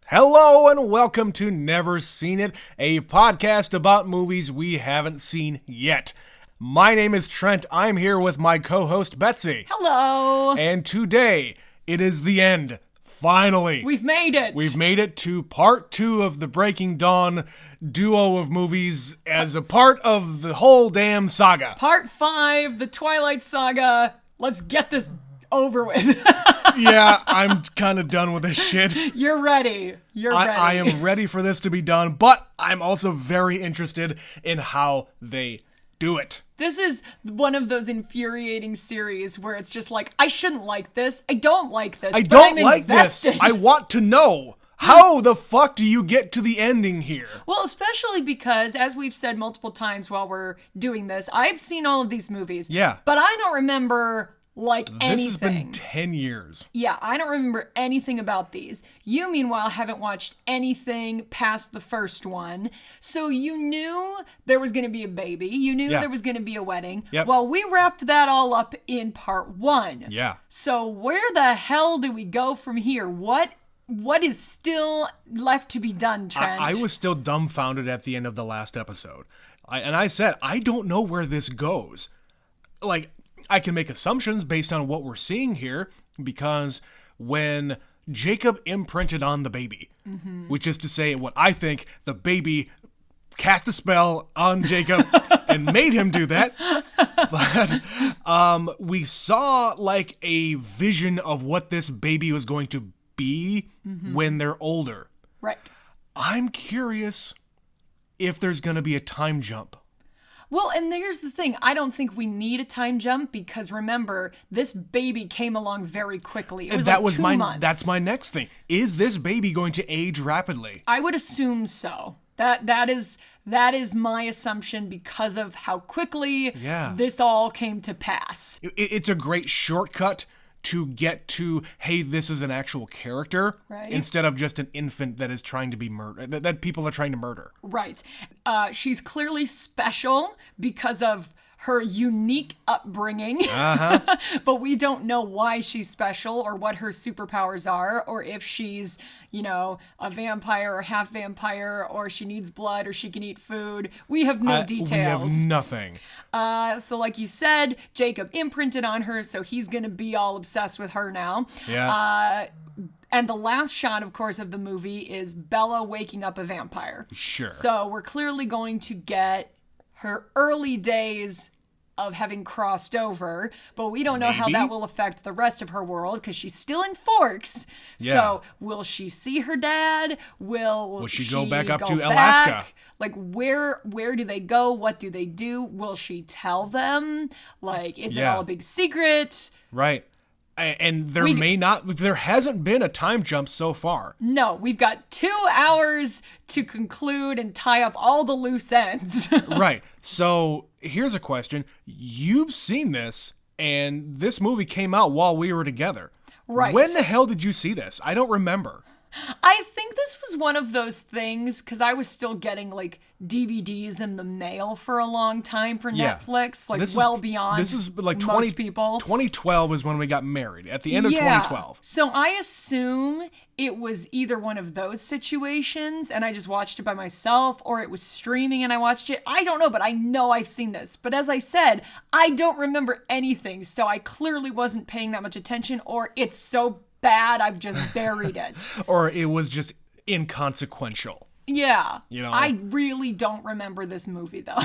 Hello and welcome to Never Seen It, a podcast about movies we haven't seen yet. My name is Trent. I'm here with my co-host Betsy. Hello. And today, it is the end. Finally. We've made it. We've made it to part 2 of the Breaking Dawn duo of movies as a part of the whole damn saga. Part 5, the Twilight Saga. Let's get this over with. Yeah, I'm kind of done with this shit. You're ready. I am ready for this to be done, but I'm also very interested in how they do it. This is one of those infuriating series where it's just like, I shouldn't like this. I don't like this. I but don't I'm like invested. this. I want to know. How the fuck do you get to the ending here? Well, especially because, as we've said multiple times while we're doing this, I've seen all of these movies. Yeah. But I don't remember anything. This has been 10 years. Yeah, I don't remember anything about these. You, meanwhile, haven't watched anything past the first one. So you knew there was going to be a baby. You knew there was going to be a wedding. Yep. Well, we wrapped that all up in part 1. Yeah. So where the hell do we go from here? What is still left to be done, Trent? I was still dumbfounded at the end of the last episode. I said, I don't know where this goes. Like, I can make assumptions based on what we're seeing here, because when Jacob imprinted on the baby, which is to say what I think, the baby cast a spell on Jacob and made him do that. But we saw like a vision of what this baby was going to be when they're older. Right. I'm curious if there's going to be a time jump. Well, and here's the thing. I don't think we need a time jump because, remember, this baby came along very quickly. It was like 2 months. That's my next thing. Is this baby going to age rapidly? I would assume so. That is my assumption because of how quickly this all came to pass. It's a great shortcut to get to, hey, this is an actual character, right, instead of just an infant that is trying to be murdered, that people are trying to murder. Right. She's clearly special because of her unique upbringing, but we don't know why she's special or what her superpowers are, or if she's, a vampire or half vampire, or she needs blood, or she can eat food. We have no details. We have nothing. So like you said, Jacob imprinted on her, so he's going to be all obsessed with her now. Yeah. And the last shot, of course, of the movie is Bella waking up a vampire. Sure. So we're clearly going to get her early days of having crossed over, but we don't know how that will affect the rest of her world because she's still in Forks. Yeah. So will she see her dad? Will she go back up to Alaska? Like, where do they go? What do they do? Will she tell them? Like, is it all a big secret? Right. And there hasn't been a time jump so far. No, we've got 2 hours to conclude and tie up all the loose ends. Right. So here's a question. You've seen this, and this movie came out while we were together. Right. When the hell did you see this? I don't remember. I think this was one of those things because I was still getting like DVDs in the mail for a long time for Netflix, beyond this is like most people. 2012 is when we got married, at the end of 2012. So I assume it was either one of those situations and I just watched it by myself, or it was streaming and I watched it. I don't know, but I know I've seen this. But as I said, I don't remember anything, so I clearly wasn't paying that much attention, or it's so bad I've just buried it. Or it was just inconsequential. Yeah. I really don't remember this movie, though.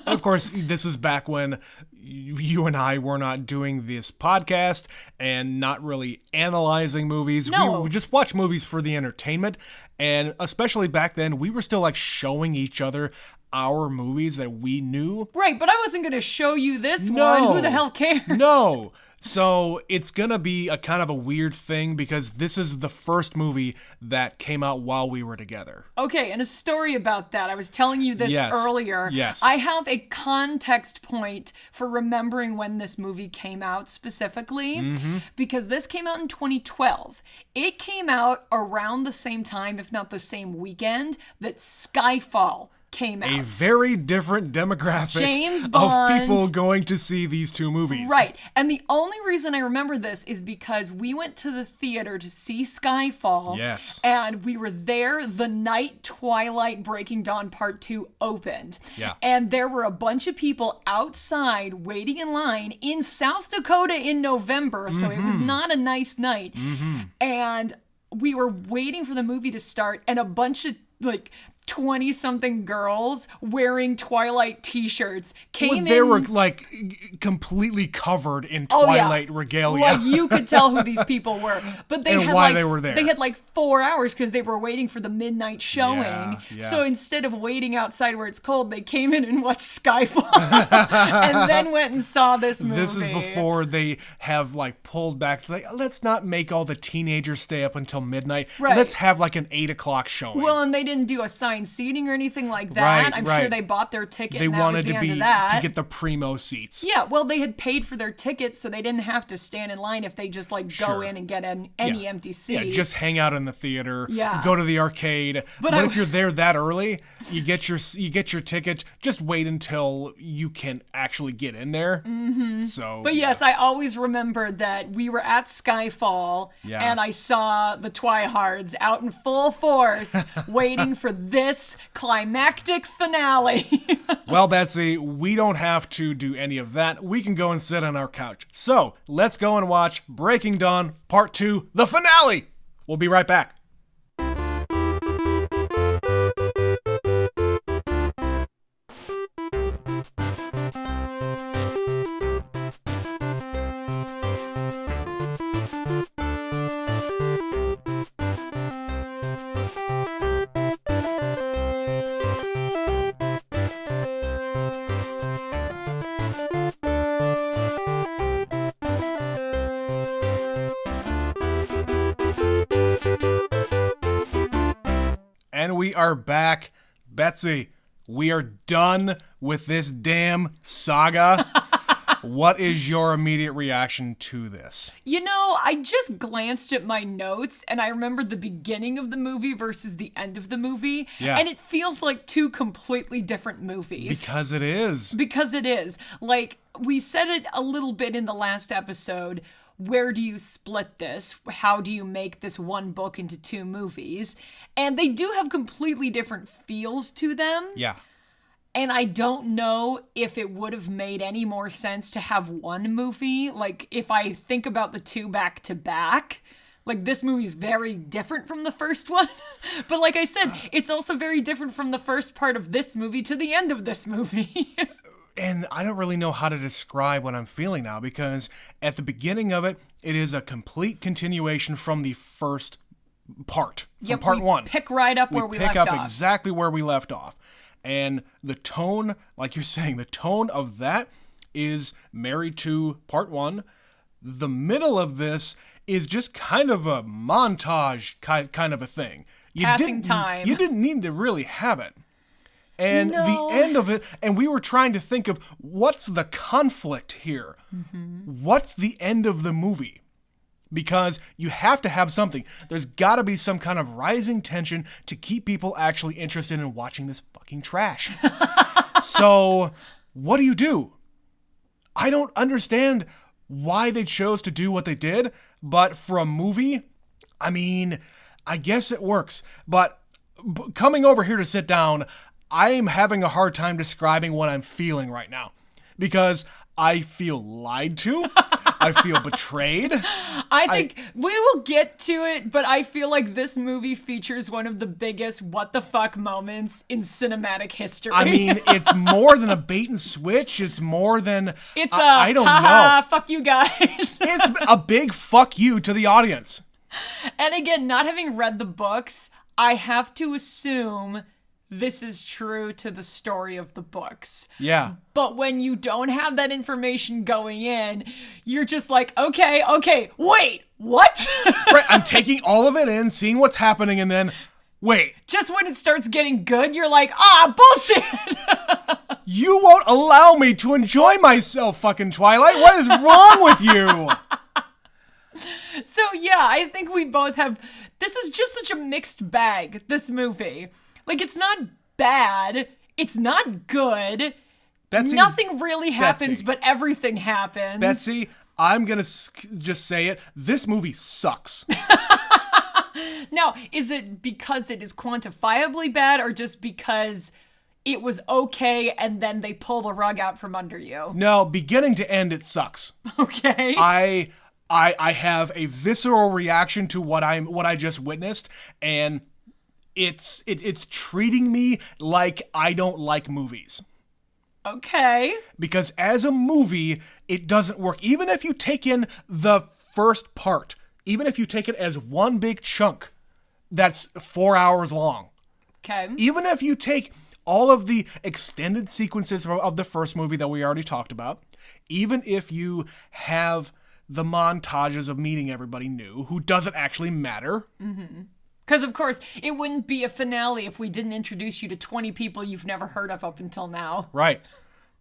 Of course, this is back when you and I were not doing this podcast and not really analyzing movies. No. We just watch movies for the entertainment. And especially back then, we were still like showing each other our movies that we knew. Right, but I wasn't going to show you this one. Who the hell cares? No. So it's going to be a kind of a weird thing because this is the first movie that came out while we were together. Okay, and a story about that. I was telling you this earlier. Yes. I have a context point for remembering when this movie came out specifically, because this came out in 2012. It came out around the same time, if not the same weekend, that Skyfall came out. A very different demographic James Bond. of people going to see these two movies. Right. And the only reason I remember this is because we went to the theater to see Skyfall. Yes. And we were there the night Twilight Breaking Dawn Part 2 opened. Yeah. And there were a bunch of people outside waiting in line in South Dakota in November. So it was not a nice night. And we were waiting for the movie to start, and a bunch of 20-something girls wearing Twilight t-shirts came in. They were completely covered in Twilight regalia. Like you could tell who these people were. But they had they were there. They had 4 hours because they were waiting for the midnight showing. Yeah. So instead of waiting outside where it's cold, they came in and watched Skyfall and then went and saw this movie. This is before they have pulled back to let's not make all the teenagers stay up until midnight. Right. Let's have an 8 o'clock showing. Well, and they didn't do assigned seating or anything like that. Right, I'm right. sure they bought their ticket. They and that wanted was the to end of that. to get the primo seats. Yeah, well, they had paid for their tickets, so they didn't have to stand in line if they just go Sure. in and get any empty seat. Yeah, just hang out in the theater. Yeah. Go to the arcade. But if you're there that early, you get your ticket. Just wait until you can actually get in there. Mm-hmm. So. But yes, I always remember that we were at Skyfall, and I saw the Twihards out in full force, waiting for this climactic finale. Well, Betsy, we don't have to do any of that. We can go and sit on our couch. So, let's go and watch Breaking Dawn Part 2, the finale! We'll be right back. And we are back. Betsy, we are done with this damn saga. What is your immediate reaction to this? I just glanced at my notes, and I remember the beginning of the movie versus the end of the movie. Yeah. And it feels like two completely different movies. Because it is. Because it is. We said it a little bit in the last episode. Where do you split this? How do you make this one book into two movies? And they do have completely different feels to them. Yeah. And I don't know if it would have made any more sense to have one movie. If I think about the two back to back, this movie is very different from the first one. But like I said, it's also very different from the first part of this movie to the end of this movie. And I don't really know how to describe what I'm feeling now, because at the beginning of it, it is a complete continuation from the first part, from part one. Pick right up where we left off. Pick up exactly where we left off. And the tone, like you're saying, the tone of that is married to part one. The middle of this is just kind of a montage kind of a thing. Passing time. You didn't need to really have it. And No. the end of it, and we were trying to think of what's the conflict here? Mm-hmm. What's the end of the movie? Because you have to have something. There's got to be some kind of rising tension to keep people actually interested in watching this fucking trash. So, what do? I don't understand why they chose to do what they did, but for a movie, I guess it works. But coming over here to sit down, I'm having a hard time describing what I'm feeling right now, because I feel lied to. I feel betrayed. I think we will get to it, but I feel like this movie features one of the biggest what the fuck moments in cinematic history. It's more than a bait and switch. It's more than I don't know. know. Fuck you guys. It's a big fuck you to the audience. And again, not having read the books, I have to assume this is true to the story of the books. Yeah. But when you don't have that information going in, you're just like, okay, wait, what? Right, I'm taking all of it in, seeing what's happening, and then, wait. Just when it starts getting good, you're like, bullshit! You won't allow me to enjoy myself, fucking Twilight. What is wrong with you? So yeah, I think we both have, this is just such a mixed bag, this movie. It's not bad. It's not good. Betsy, Nothing really happens, Betsy. but everything happens. Betsy, I'm going to just say it. This movie sucks. Now, is it because it is quantifiably bad or just because it was okay and then they pull the rug out from under you? No, beginning to end, it sucks. Okay. I have a visceral reaction to what I just witnessed, and it's treating me like I don't like movies. Okay. Because as a movie, it doesn't work. Even if you take in the first part, even if you take it as one big chunk that's 4 hours long, Okay. even if you take all of the extended sequences of the first movie that we already talked about, even if you have the montages of meeting everybody new who doesn't actually matter. Because, of course, it wouldn't be a finale if we didn't introduce you to 20 people you've never heard of up until now. Right.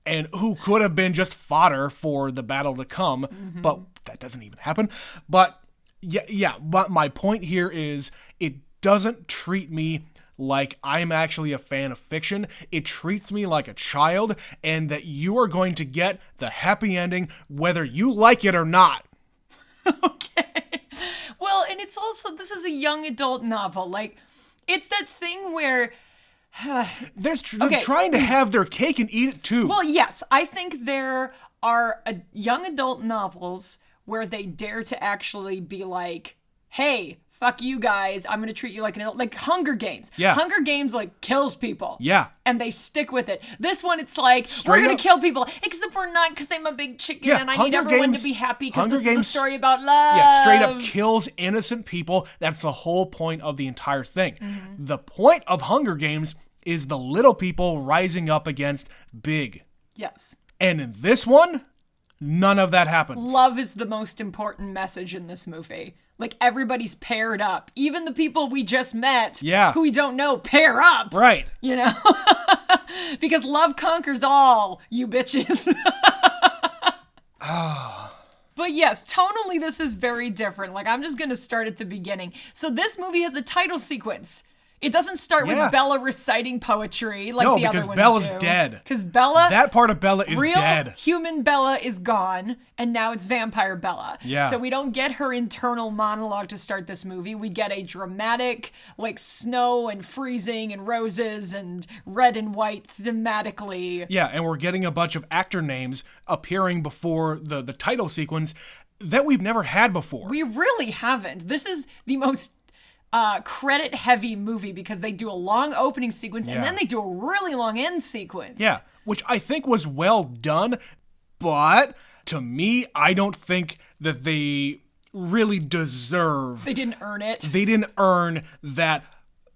And who could have been just fodder for the battle to come, but that doesn't even happen. But yeah, but my point here is it doesn't treat me like I'm actually a fan of fiction. It treats me like a child, and that you are going to get the happy ending whether you like it or not. Okay. Well, and it's also, this is a young adult novel. Like, it's that thing where... They're trying to have their cake and eat it too. Well, yes, I think there are young adult novels where they dare to actually be like, hey, fuck you guys, I'm gonna treat you like an adult. Like Hunger Games. Yeah. Hunger Games, like, kills people. Yeah. And they stick with it. This one, it's like, Straight we're gonna up. kill people, except we're not, because I'm a big chicken, Yeah, and I Hunger need everyone Games- to be happy, because Hunger this is a Games- story about love. Yeah, straight up kills innocent people. That's the whole point of the entire thing. The point of Hunger Games is the little people rising up against big. Yes. And in this one, none of that happens. Love is the most important message in this movie. Like, everybody's paired up. Even the people we just met, Yeah. who we don't know, pair up. Right. You know? Because love conquers all, you bitches. But yes, tonally this is very different. Like, I'm just going to start at the beginning. So this movie has a title sequence. It doesn't start Yeah. with Bella reciting poetry like No, the other because ones Bella's do. dead. Because Bella... That part of Bella is real dead. human Bella is gone, and now it's vampire Bella. Yeah. So we don't get her internal monologue to start this movie. We get a dramatic, like, snow and freezing and roses and red and white thematically. Yeah, and we're getting a bunch of actor names appearing before the title sequence that we've never had before. We really haven't. This is the most credit-heavy movie because they do a long opening sequence and Yeah. then they do a really long end sequence. Yeah, which I think was well done, but to me, I don't think that they really deserve. They didn't earn it. They didn't earn that,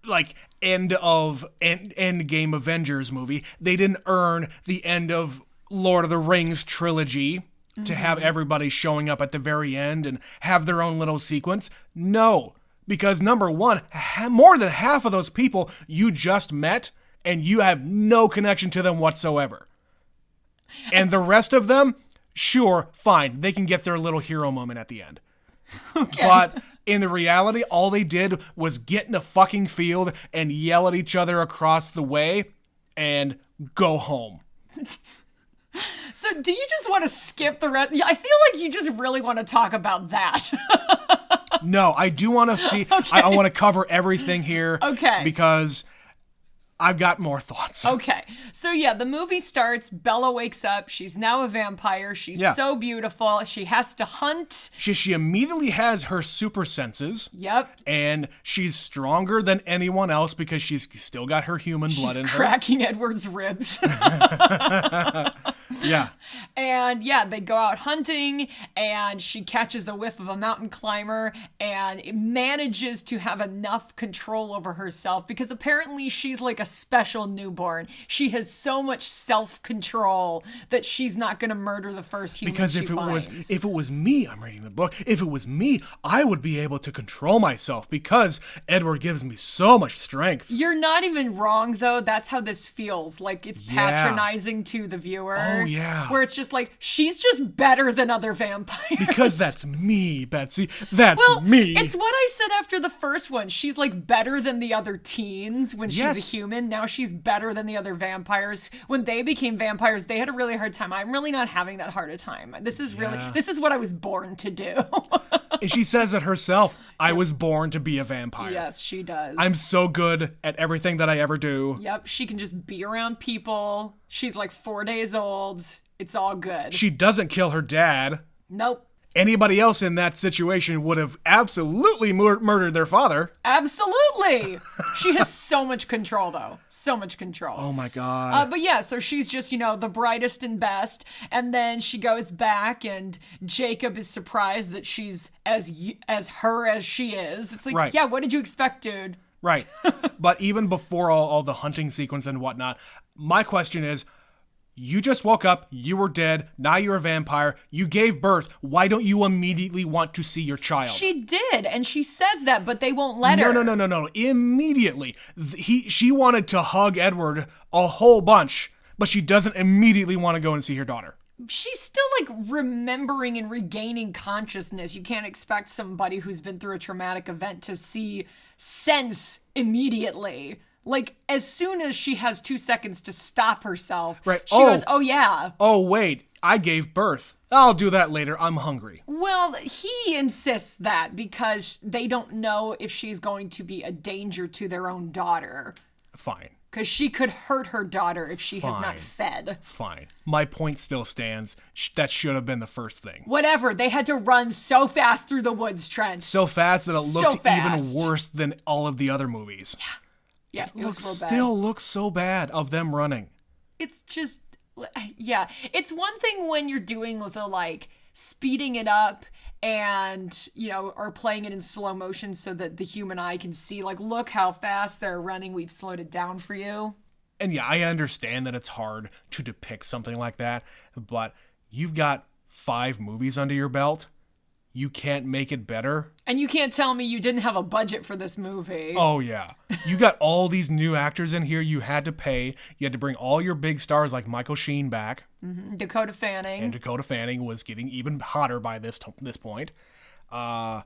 like, end Game Avengers movie. They didn't earn the end of Lord of the Rings trilogy to have everybody showing up at the very end and have their own little sequence. No. Because number one, more than half of those people you just met, and you have no connection to them whatsoever. And the rest of them, sure, fine, they can get their little hero moment at the end. Okay. But in the reality, all they did was get in a fucking field and yell at each other across the way and go home. So do you just want to skip the rest? Yeah, I feel like you just really want to talk about that. No, I do want to see. Okay. I want to cover everything here. Okay. Because I've got more thoughts. Okay. So yeah, the movie starts. Bella wakes up. She's now a vampire. She's so beautiful. She has to hunt. She immediately has her super senses. Yep. And she's stronger than anyone else because she's still got her human blood in She's her. cracking Edward's ribs. Yeah. And yeah, they go out hunting and she catches a whiff of a mountain climber and it manages to have enough control over herself because apparently she's like a special newborn. She has so much self-control that she's not going to murder the first human Because she if finds. it was me, I'm reading the book. If it was me, I would be able to control myself because Edward gives me so much strength. You're not even wrong though. That's how this feels. Like it's patronizing to the viewer. vampire. Oh, yeah. Where it's just like, she's just better than other vampires. Because that's me, Betsy. That's me. It's what I said after the first one. She's like better than the other teens when she's a human. Now she's better than the other vampires. When they became vampires, they had a really hard time. I'm really not having that hard a time. This is what I was born to do. And she says it herself. I was born to be a vampire. Yes, she does. I'm so good at everything that I ever do. Yep, she can just be around people. She's like 4 days old. It's all good. She doesn't kill her dad. Nope. Anybody else in that situation would have absolutely murdered their father. Absolutely. She has so much control, though. So much control. Oh, my God. But yeah, so she's just, the brightest and best. And then she goes back, and Jacob is surprised that she's as her as she is. It's like, right. Yeah, what did you expect, dude? Right. But even before all the hunting sequence and whatnot, my question is, you just woke up, you were dead, now you're a vampire, you gave birth, why don't you immediately want to see your child? She did, and she says that, but they won't let her. No. Immediately. She wanted to hug Edward a whole bunch, but she doesn't immediately want to go and see her daughter. She's still like remembering and regaining consciousness. You can't expect somebody who's been through a traumatic event to see sense immediately. Like, as soon as she has 2 seconds to stop herself, right. She goes, oh, yeah. Oh, wait, I gave birth. I'll do that later. I'm hungry. Well, he insists that because they don't know if she's going to be a danger to their own daughter. Fine. Because she could hurt her daughter if she has not fed. Fine. My point still stands. That should have been the first thing. Whatever. They had to run so fast through the woods, Trent. So fast that it looked even worse than all of the other movies. Yeah. Yeah, it still looks so bad of them running. It's just, yeah. It's one thing when you're doing with the, like, speeding it up and, or playing it in slow motion so that the human eye can see, like, look how fast they're running. We've slowed it down for you. And yeah, I understand that it's hard to depict something like that, but you've got 5 movies under your belt. You can't make it better. And you can't tell me you didn't have a budget for this movie. Oh, yeah. You got all these new actors in here you had to pay. You had to bring all your big stars like Michael Sheen back. Mm-hmm. Dakota Fanning. And Dakota Fanning was getting even hotter by this point. I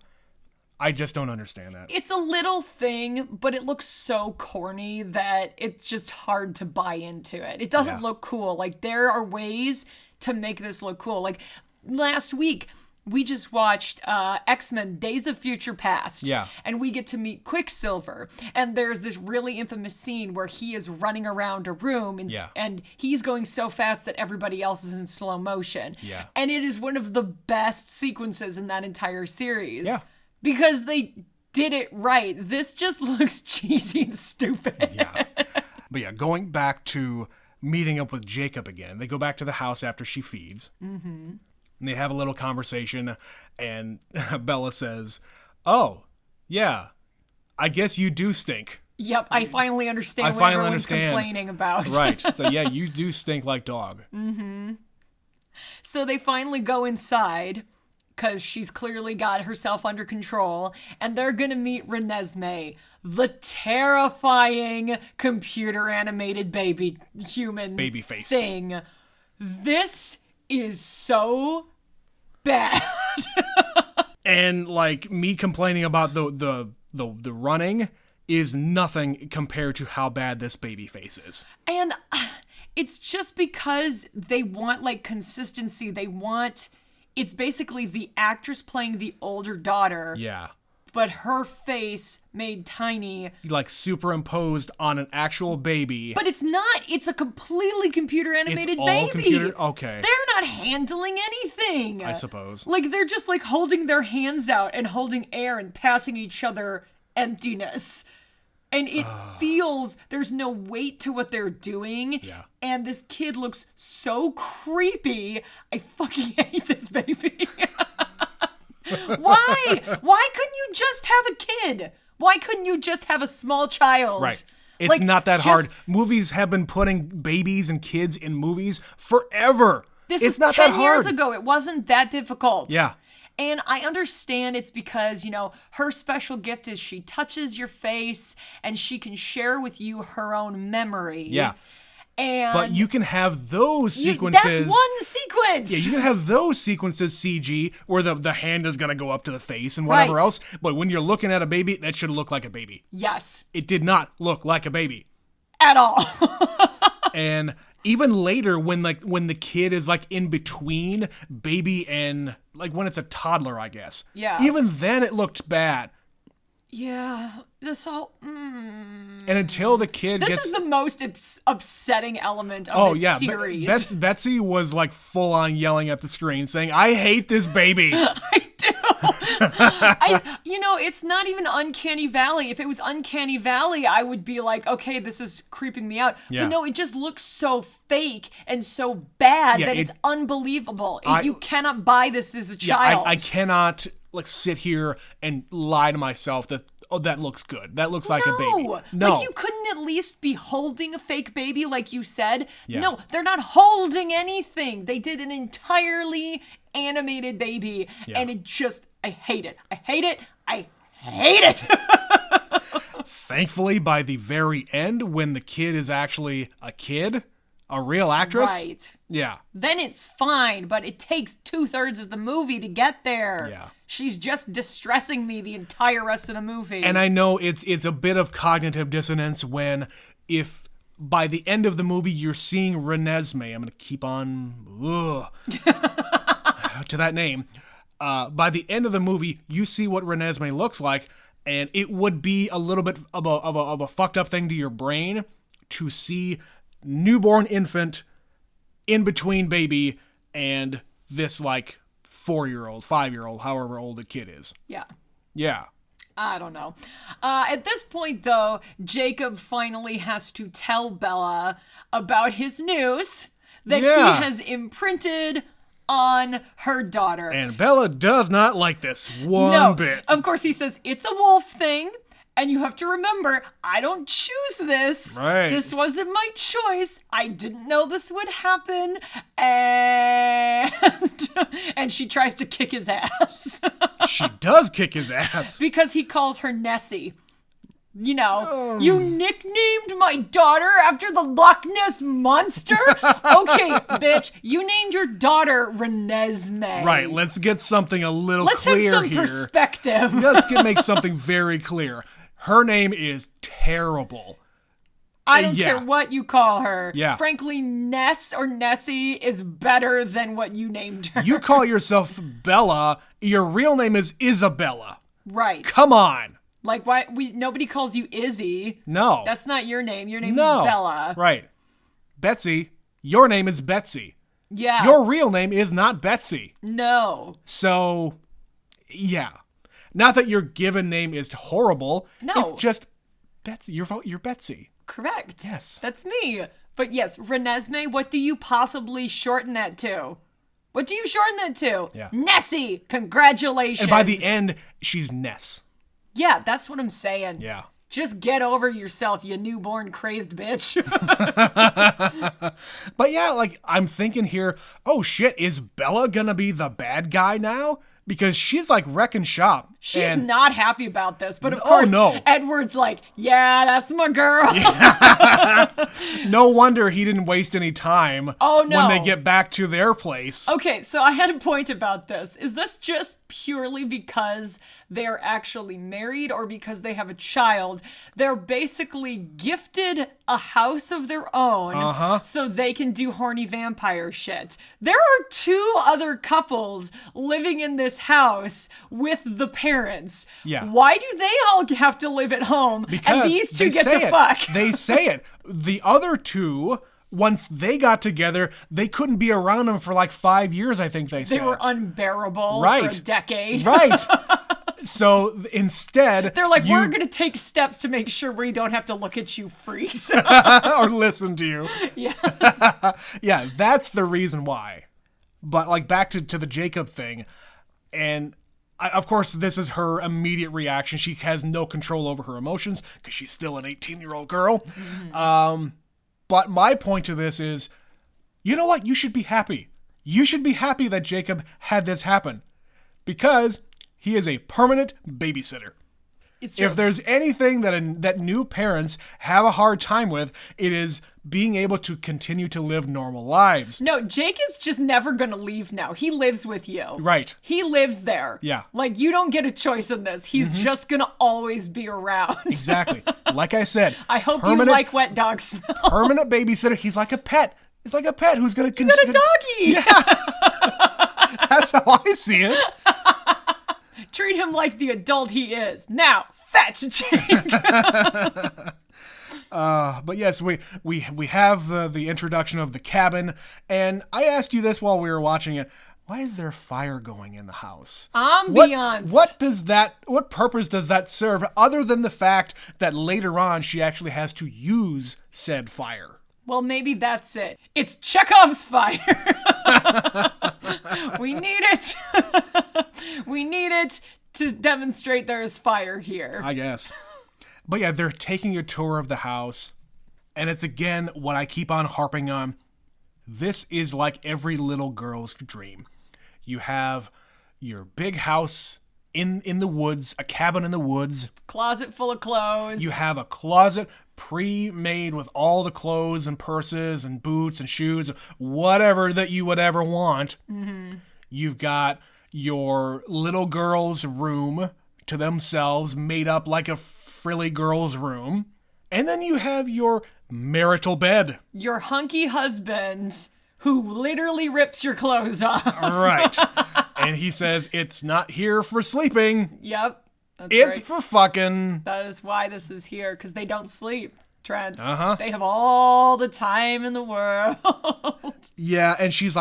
just don't understand that. It's a little thing, but it looks so corny that it's just hard to buy into it. It doesn't look cool. Like, there are ways to make this look cool. Like, last week, we just watched X-Men Days of Future Past. Yeah. And we get to meet Quicksilver. And there's this really infamous scene where he is running around a room and he's going so fast that everybody else is in slow motion. Yeah. And it is one of the best sequences in that entire series. Yeah. Because they did it right. This just looks cheesy and stupid. Yeah. But yeah, going back to meeting up with Jacob again, they go back to the house after she feeds. Mm-hmm. And they have a little conversation, and Bella says, "Oh, yeah, I guess you do stink." Yep, I finally understand what everyone's complaining about. Right. So yeah, you do stink like dog. Mm-hmm. So they finally go inside, because she's clearly got herself under control, and they're going to meet Renesmee, the terrifying computer-animated baby face thing. This is so bad. And like me complaining about the running is nothing compared to how bad this baby face is. And it's just because they want like consistency. It's basically the actress playing the older daughter. Yeah. But her face made tiny. Like superimposed on an actual baby. But it's not. It's a completely computer animated baby. It's all computer? Okay. They're not handling anything. I suppose. Like they're just like holding their hands out and holding air and passing each other emptiness. And it feels, there's no weight to what they're doing. Yeah. And this kid looks so creepy. I fucking hate this baby. Why? Why couldn't you just have a kid? Why couldn't you just have a small child? Right. It's not that hard. Movies have been putting babies and kids in movies forever. This was not 10 years ago. It wasn't that difficult. Yeah. And I understand it's because, her special gift is she touches your face and she can share with you her own memory. Yeah. But you can have those sequences. That's one sequence. Yeah, you can have those sequences CG where the hand is going to go up to the face and whatever else. But when you're looking at a baby, that should look like a baby. Yes. It did not look like a baby. At all. And even later when the kid is like in between baby and like when it's a toddler, I guess. Yeah. Even then it looked bad. Yeah. And until the kid This gets... is the most upsetting element of this series. Betsy was like full on yelling at the screen saying, I hate this baby. I do. It's not even Uncanny Valley. If it was Uncanny Valley, I would be like, okay, this is creeping me out. Yeah. But no, it just looks so fake and so bad that it's unbelievable. You cannot buy this as a child. I cannot like sit here and lie to myself that that looks good. That looks like a baby. No. Like you couldn't at least be holding a fake baby like you said. Yeah. No, they're not holding anything. They did an entirely animated baby and it just, I hate it. I hate it. I hate it. Thankfully, by the very end, when the kid is actually a kid, a real actress. Right. Yeah. Then it's fine, but it takes 2/3 of the movie to get there. Yeah. She's just distressing me the entire rest of the movie. And I know it's a bit of cognitive dissonance when if by the end of the movie you're seeing Renesmee, I'm going to keep on to that name. By the end of the movie, you see what Renesmee looks like, and it would be a little bit of a fucked up thing to your brain to see newborn infant in between baby and this like 4-year-old, 5-year-old, however old the kid is. Yeah. Yeah. I don't know. At this point, though, Jacob finally has to tell Bella about his news that he has imprinted on her daughter. And Bella does not like this one bit. Of course, he says, it's a wolf thing. And you have to remember, I don't choose this. Right. This wasn't my choice. I didn't know this would happen. And she tries to kick his ass. She does kick his ass. Because he calls her Nessie. You know, you nicknamed my daughter after the Loch Ness Monster? Okay, bitch, you named your daughter Renesmee. Right, let's get something a little let's clear here. Let's have some perspective. Make something very clear. Her name is terrible. I don't care what you call her. Yeah. Frankly, Ness or Nessie is better than what you named her. You call yourself Bella. Your real name is Isabella. Right. Come on. Like, why nobody calls you Izzy. No. That's not your name. Your name is Bella. Right. Betsy, your name is Betsy. Yeah. Your real name is not Betsy. No. So, yeah. Not that your given name is horrible. No. It's just Betsy. You're Betsy. Correct. Yes. That's me. But yes, Renesmee, what do you possibly shorten that to? What do you shorten that to? Yeah. Nessie. Congratulations. And by the end, she's Ness. Yeah, that's what I'm saying. Yeah. Just get over yourself, you newborn crazed bitch. But yeah, like, I'm thinking here, oh shit, is Bella gonna be the bad guy now? Because she's like wrecking shop. She's not happy about this, but of course, Edward's like, yeah, that's my girl. Yeah. No wonder he didn't waste any time when they get back to their place. Okay, so I had a point about this. Is this just purely because they're actually married or because they have a child? They're basically gifted a house of their own so they can do horny vampire shit. There are 2 other couples living in this house with the parents. Yeah. Why do they all have to live at home and these 2 get to fuck? They say it. The other 2, once they got together, they couldn't be around them for like 5 years, I think they said. They were unbearable for a decade. Right. So instead, they're like, we're going to take steps to make sure we don't have to look at you freaks. Or listen to you. Yes. Yeah, that's the reason why. But like back to the Jacob thing, and of course this is her immediate reaction. She has no control over her emotions because she's still an 18-year-old girl. Mm-hmm. But my point to this is, you know what? You should be happy. You should be happy that Jacob had this happen because he is a permanent babysitter. It's true. If there's anything that new parents have a hard time with, it is being able to continue to live normal lives. No, Jake is just never going to leave now. He lives with you. Right. He lives there. Yeah. Like, you don't get a choice in this. He's just going to always be around. Exactly. Like I said. I hope you like wet dog smell. Permanent babysitter. He's like a pet. It's like a pet who's going to continue. You got a doggy. Yeah. That's how I see it. Treat him like the adult he is. Now, fetch Jake. But yes, we have the introduction of the cabin, and I asked you this while we were watching it. Why is there fire going in the house? Ambiance. What purpose does that serve other than the fact that later on she actually has to use said fire? Well, maybe that's it. It's Chekhov's fire. We need it. We need it to demonstrate there is fire here. I guess. But yeah, they're taking a tour of the house. And it's again what I keep on harping on. This is like every little girl's dream. You have your big house in the woods, a cabin in the woods. Closet full of clothes. You have a closet pre-made with all the clothes and purses and boots and shoes, whatever that you would ever want. Mm-hmm. You've got your little girl's room to themselves, made up like a frilly girl's room. And then you have your marital bed. Your hunky husband who literally rips your clothes off. Right. And he says, it's not here for sleeping. Yep. It's right. For fucking. That is why this is here, because they don't sleep, Trent. Uh-huh. They have all the time in the world. Yeah, and she's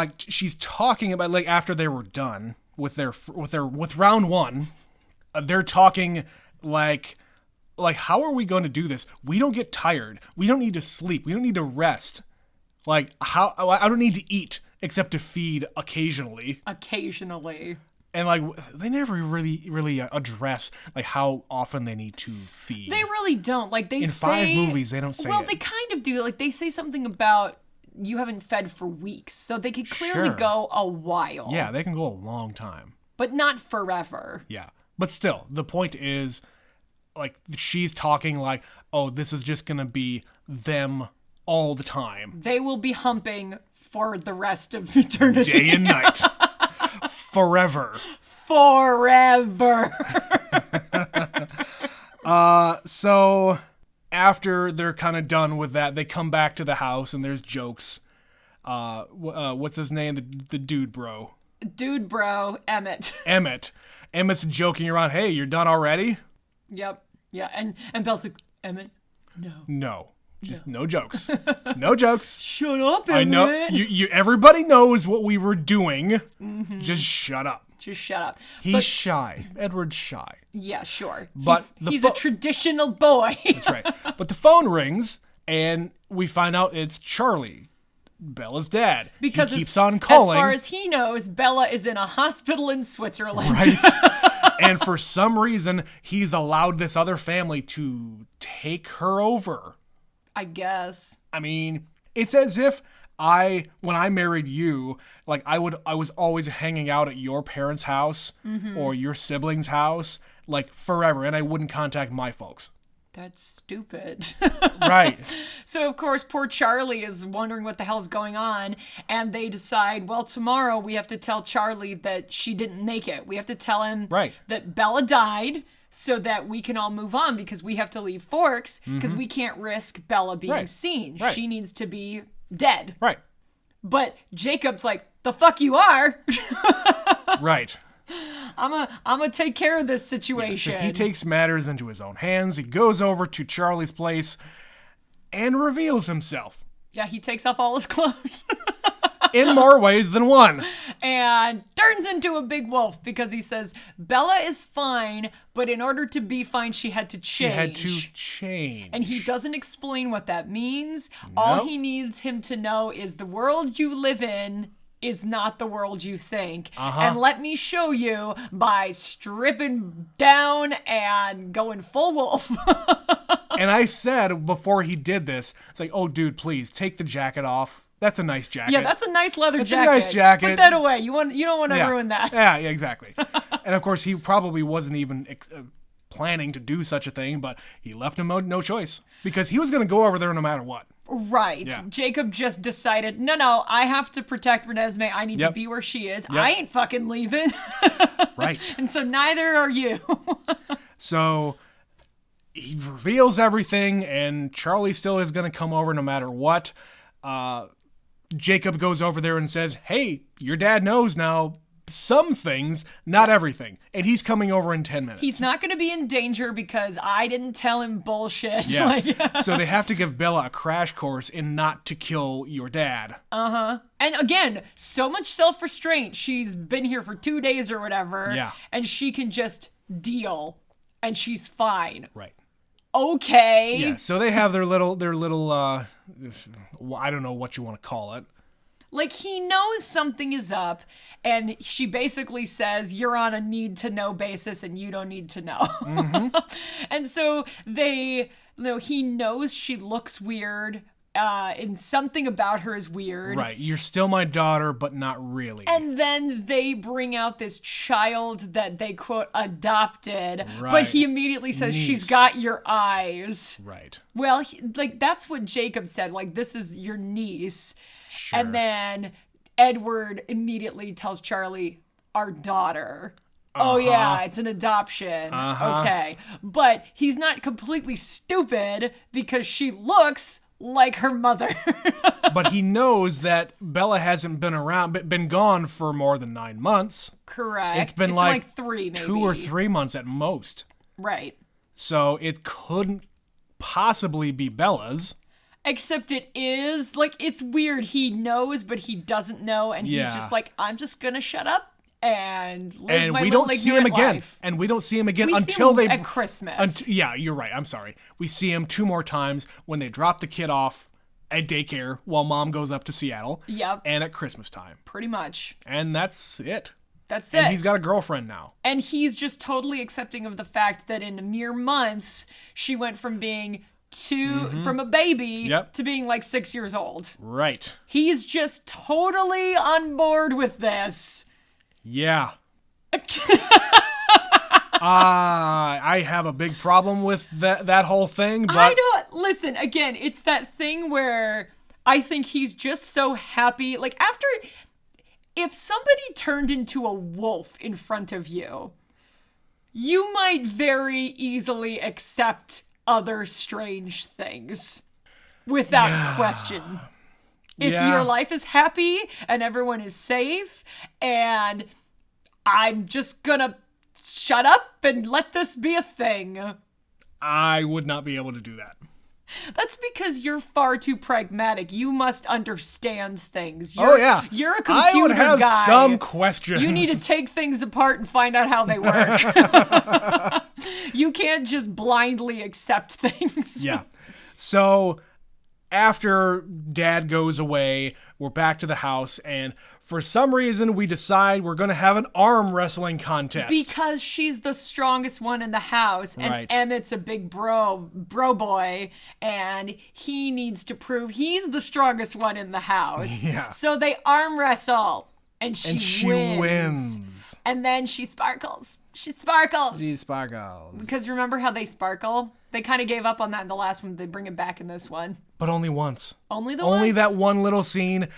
talking about, like, after they were done with round one, they're talking like, how are we going to do this? We don't get tired. We don't need to sleep. We don't need to rest. Like, I don't need to eat except to feed occasionally. Occasionally. And, like, they never really address, like, how often they need to feed. They really don't. Like, they say... In 5 movies, they don't say Well, they kind of do. Like, they say something about you haven't fed for weeks. So they could clearly go a while. Yeah, they can go a long time. But not forever. Yeah. But still, the point is, like, she's talking like, oh, this is just going to be them all the time. They will be humping for the rest of eternity. Day and night. Forever. So after they're kind of done with that, they come back to the house and there's jokes. What's his name? The dude bro. Dude bro, Emmett. Emmett's joking around. Hey, you're done already? Yep. Yeah. And Belle's like, Emmett, No. Just no jokes. No jokes. Shut up, Emmett. I know. You. Everybody knows what we were doing. Mm-hmm. Just shut up. Just shut up. He's shy. Edward's shy. Yeah, sure. But he's a traditional boy. That's right. But the phone rings, and we find out it's Charlie, Bella's dad. Because he keeps on calling. As far as he knows, Bella is in a hospital in Switzerland. Right. And for some reason, he's allowed this other family to take her over. I guess. I mean, it's as if when I married you, like I was always hanging out at your parents' house or your siblings' house, like forever, and I wouldn't contact my folks. That's stupid. Right. So, of course, poor Charlie is wondering what the hell's going on, and they decide, well, tomorrow we have to tell Charlie that she didn't make it. We have to tell him that Bella died, so that we can all move on, because we have to leave Forks, because we can't risk Bella being seen. Right. She needs to be dead. Right. But Jacob's like, the fuck you are. Right. I'm gonna take care of this situation. Yeah, so he takes matters into his own hands. He goes over to Charlie's place and reveals himself. Yeah, he takes off all his clothes. In more ways than one. And turns into a big wolf because he says, Bella is fine, but in order to be fine, she had to change. And he doesn't explain what that means. Nope. All he needs him to know is the world you live in is not the world you think. And let me show you by stripping down and going full wolf. And I said before he did this, it's like, oh, dude, please take the jacket off. That's a nice jacket. Yeah, that's a nice leather jacket. It's a nice jacket. Put that away. You don't want to ruin that. Yeah, exactly. And of course, he probably wasn't even planning to do such a thing, but he left him no choice because he was going to go over there no matter what. Right. Yeah. Jacob just decided, no, I have to protect Renesmee. I need to be where she is. I ain't fucking leaving. Right. And so neither are you. So he reveals everything, and Charlie still is going to come over no matter what. Jacob goes over there and says, hey, your dad knows now some things, not everything. And he's coming over in 10 minutes. He's not going to be in danger because I didn't tell him bullshit. Yeah. So they have to give Bella a crash course in not to kill your dad. Uh-huh. And again, so much self-restraint. She's been here for 2 days or whatever. Yeah. And she can just deal. And she's fine. Right. Okay. Yeah. So they have their little I don't know what you want to call it. Like, he knows something is up, and she basically says, you're on a need-to-know basis, and you don't need to know. Mm-hmm. And so he knows she looks weird, and something about her is weird. Right. You're still my daughter, but not really. And then they bring out this child that they, quote, adopted, right. But he immediately says, niece. She's got your eyes. Right. Well, that's what Jacob said, like, this is your niece. Sure. And then Edward immediately tells Charlie, our daughter. Uh-huh. Oh, yeah, it's an adoption. Uh-huh. Okay. But he's not completely stupid because she looks like her mother. But he knows that Bella hasn't been gone for more than 9 months. Correct. It's been like 3, maybe. 2 or 3 months at most. Right. So it couldn't possibly be Bella's. Except it is, like, it's weird. He knows, but he doesn't know, and he's just like, I'm just gonna shut up and live my little ignorant life. And we don't see him again at Christmas. Yeah, you're right. I'm sorry. We see him 2 more times when they drop the kid off at daycare while mom goes up to Seattle. Yep. And at Christmas time. Pretty much. And that's it. That's and he's got a girlfriend now. And he's just totally accepting of the fact that in mere months, she went from being from a baby to being like 6 years old. Right. He's just totally on board with this. Yeah. I have a big problem with that whole thing, but I don't listen, again, it's that thing where I think he's just so happy. Like, if somebody turned into a wolf in front of you, you might very easily accept other strange things without question. If your life is happy and everyone is safe and I'm just gonna shut up and let this be a thing, I would not be able to do that. That's because you're far too pragmatic. You must understand things. You're a computer guy. I would have some questions. You need to take things apart and find out how they work. You can't just blindly accept things. Yeah. So after Dad goes away, we're back to the house, and for some reason we decide we're going to have an arm wrestling contest. Because she's the strongest one in the house, and Emmett's a big bro boy, and he needs to prove he's the strongest one in the house. Yeah. So they arm wrestle, and she wins. And then she sparkles. She sparkles. Because remember how they sparkle? They kind of gave up on that in the last one. They bring it back in this one. But only once. Only that one little scene.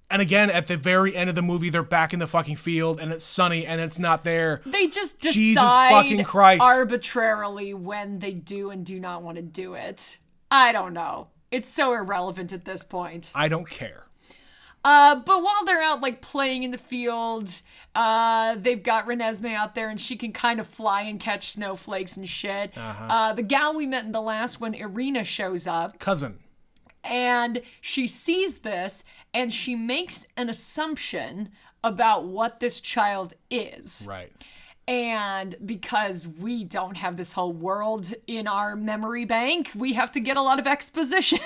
And again, at the very end of the movie, they're back in the fucking field, and it's sunny, and it's not there. They just decide Jesus fucking Christ. Arbitrarily when they do and do not want to do it. I don't know. It's so irrelevant at this point. I don't care. But while they're out, like, playing in the field, they've got Renesmee out there, and she can kind of fly and catch snowflakes and shit. The gal we met in the last one, Irina, shows up. Cousin. And she sees this, and she makes an assumption about what this child is. Right. And because we don't have this whole world in our memory bank, we have to get a lot of exposition.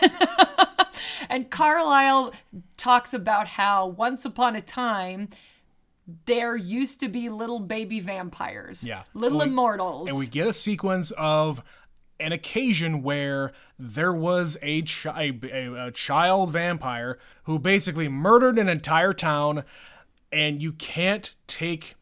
And Carlisle talks about how once upon a time, there used to be little baby vampires. Yeah. Little immortals. And we get a sequence of an occasion where there was a child vampire who basically murdered an entire town, and you can't take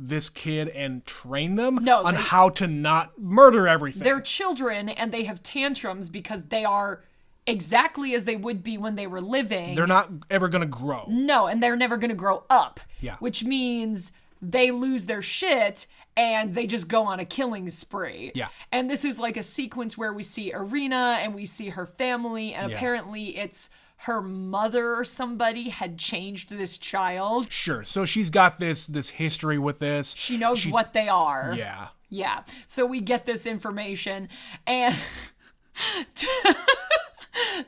this kid and train them No, on how to not murder everything. They're children, and they have tantrums because they are exactly as they would be when they were living. They're not ever going to grow. No, and they're never going to grow up. Yeah. Which means they lose their shit and they just go on a killing spree. Yeah. And this is like a sequence where we see Irina and we see her family, and apparently it's her mother or somebody had changed this child. Sure. So she's got this history with this. She knows what they are. Yeah. Yeah. So we get this information, and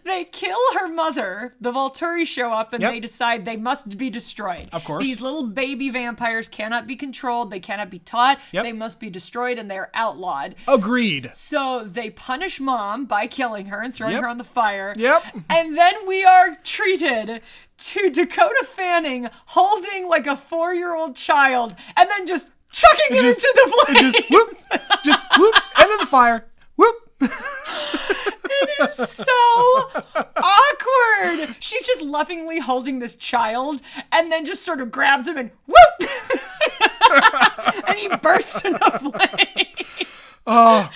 they kill her mother. The Volturi show up, and they decide they must be destroyed. Of course. These little baby vampires cannot be controlled. They cannot be taught. Yep. They must be destroyed, and they're outlawed. Agreed. So they punish Mom by killing her and throwing her on the fire. Yep. And then we are treated to Dakota Fanning holding like a 4-year-old child and then just chucking him into the flames. Just whoop. Just whoop. Into the fire. Whoop. It is so awkward. She's just lovingly holding this child and then just sort of grabs him and whoop. And he bursts into flames. Oh,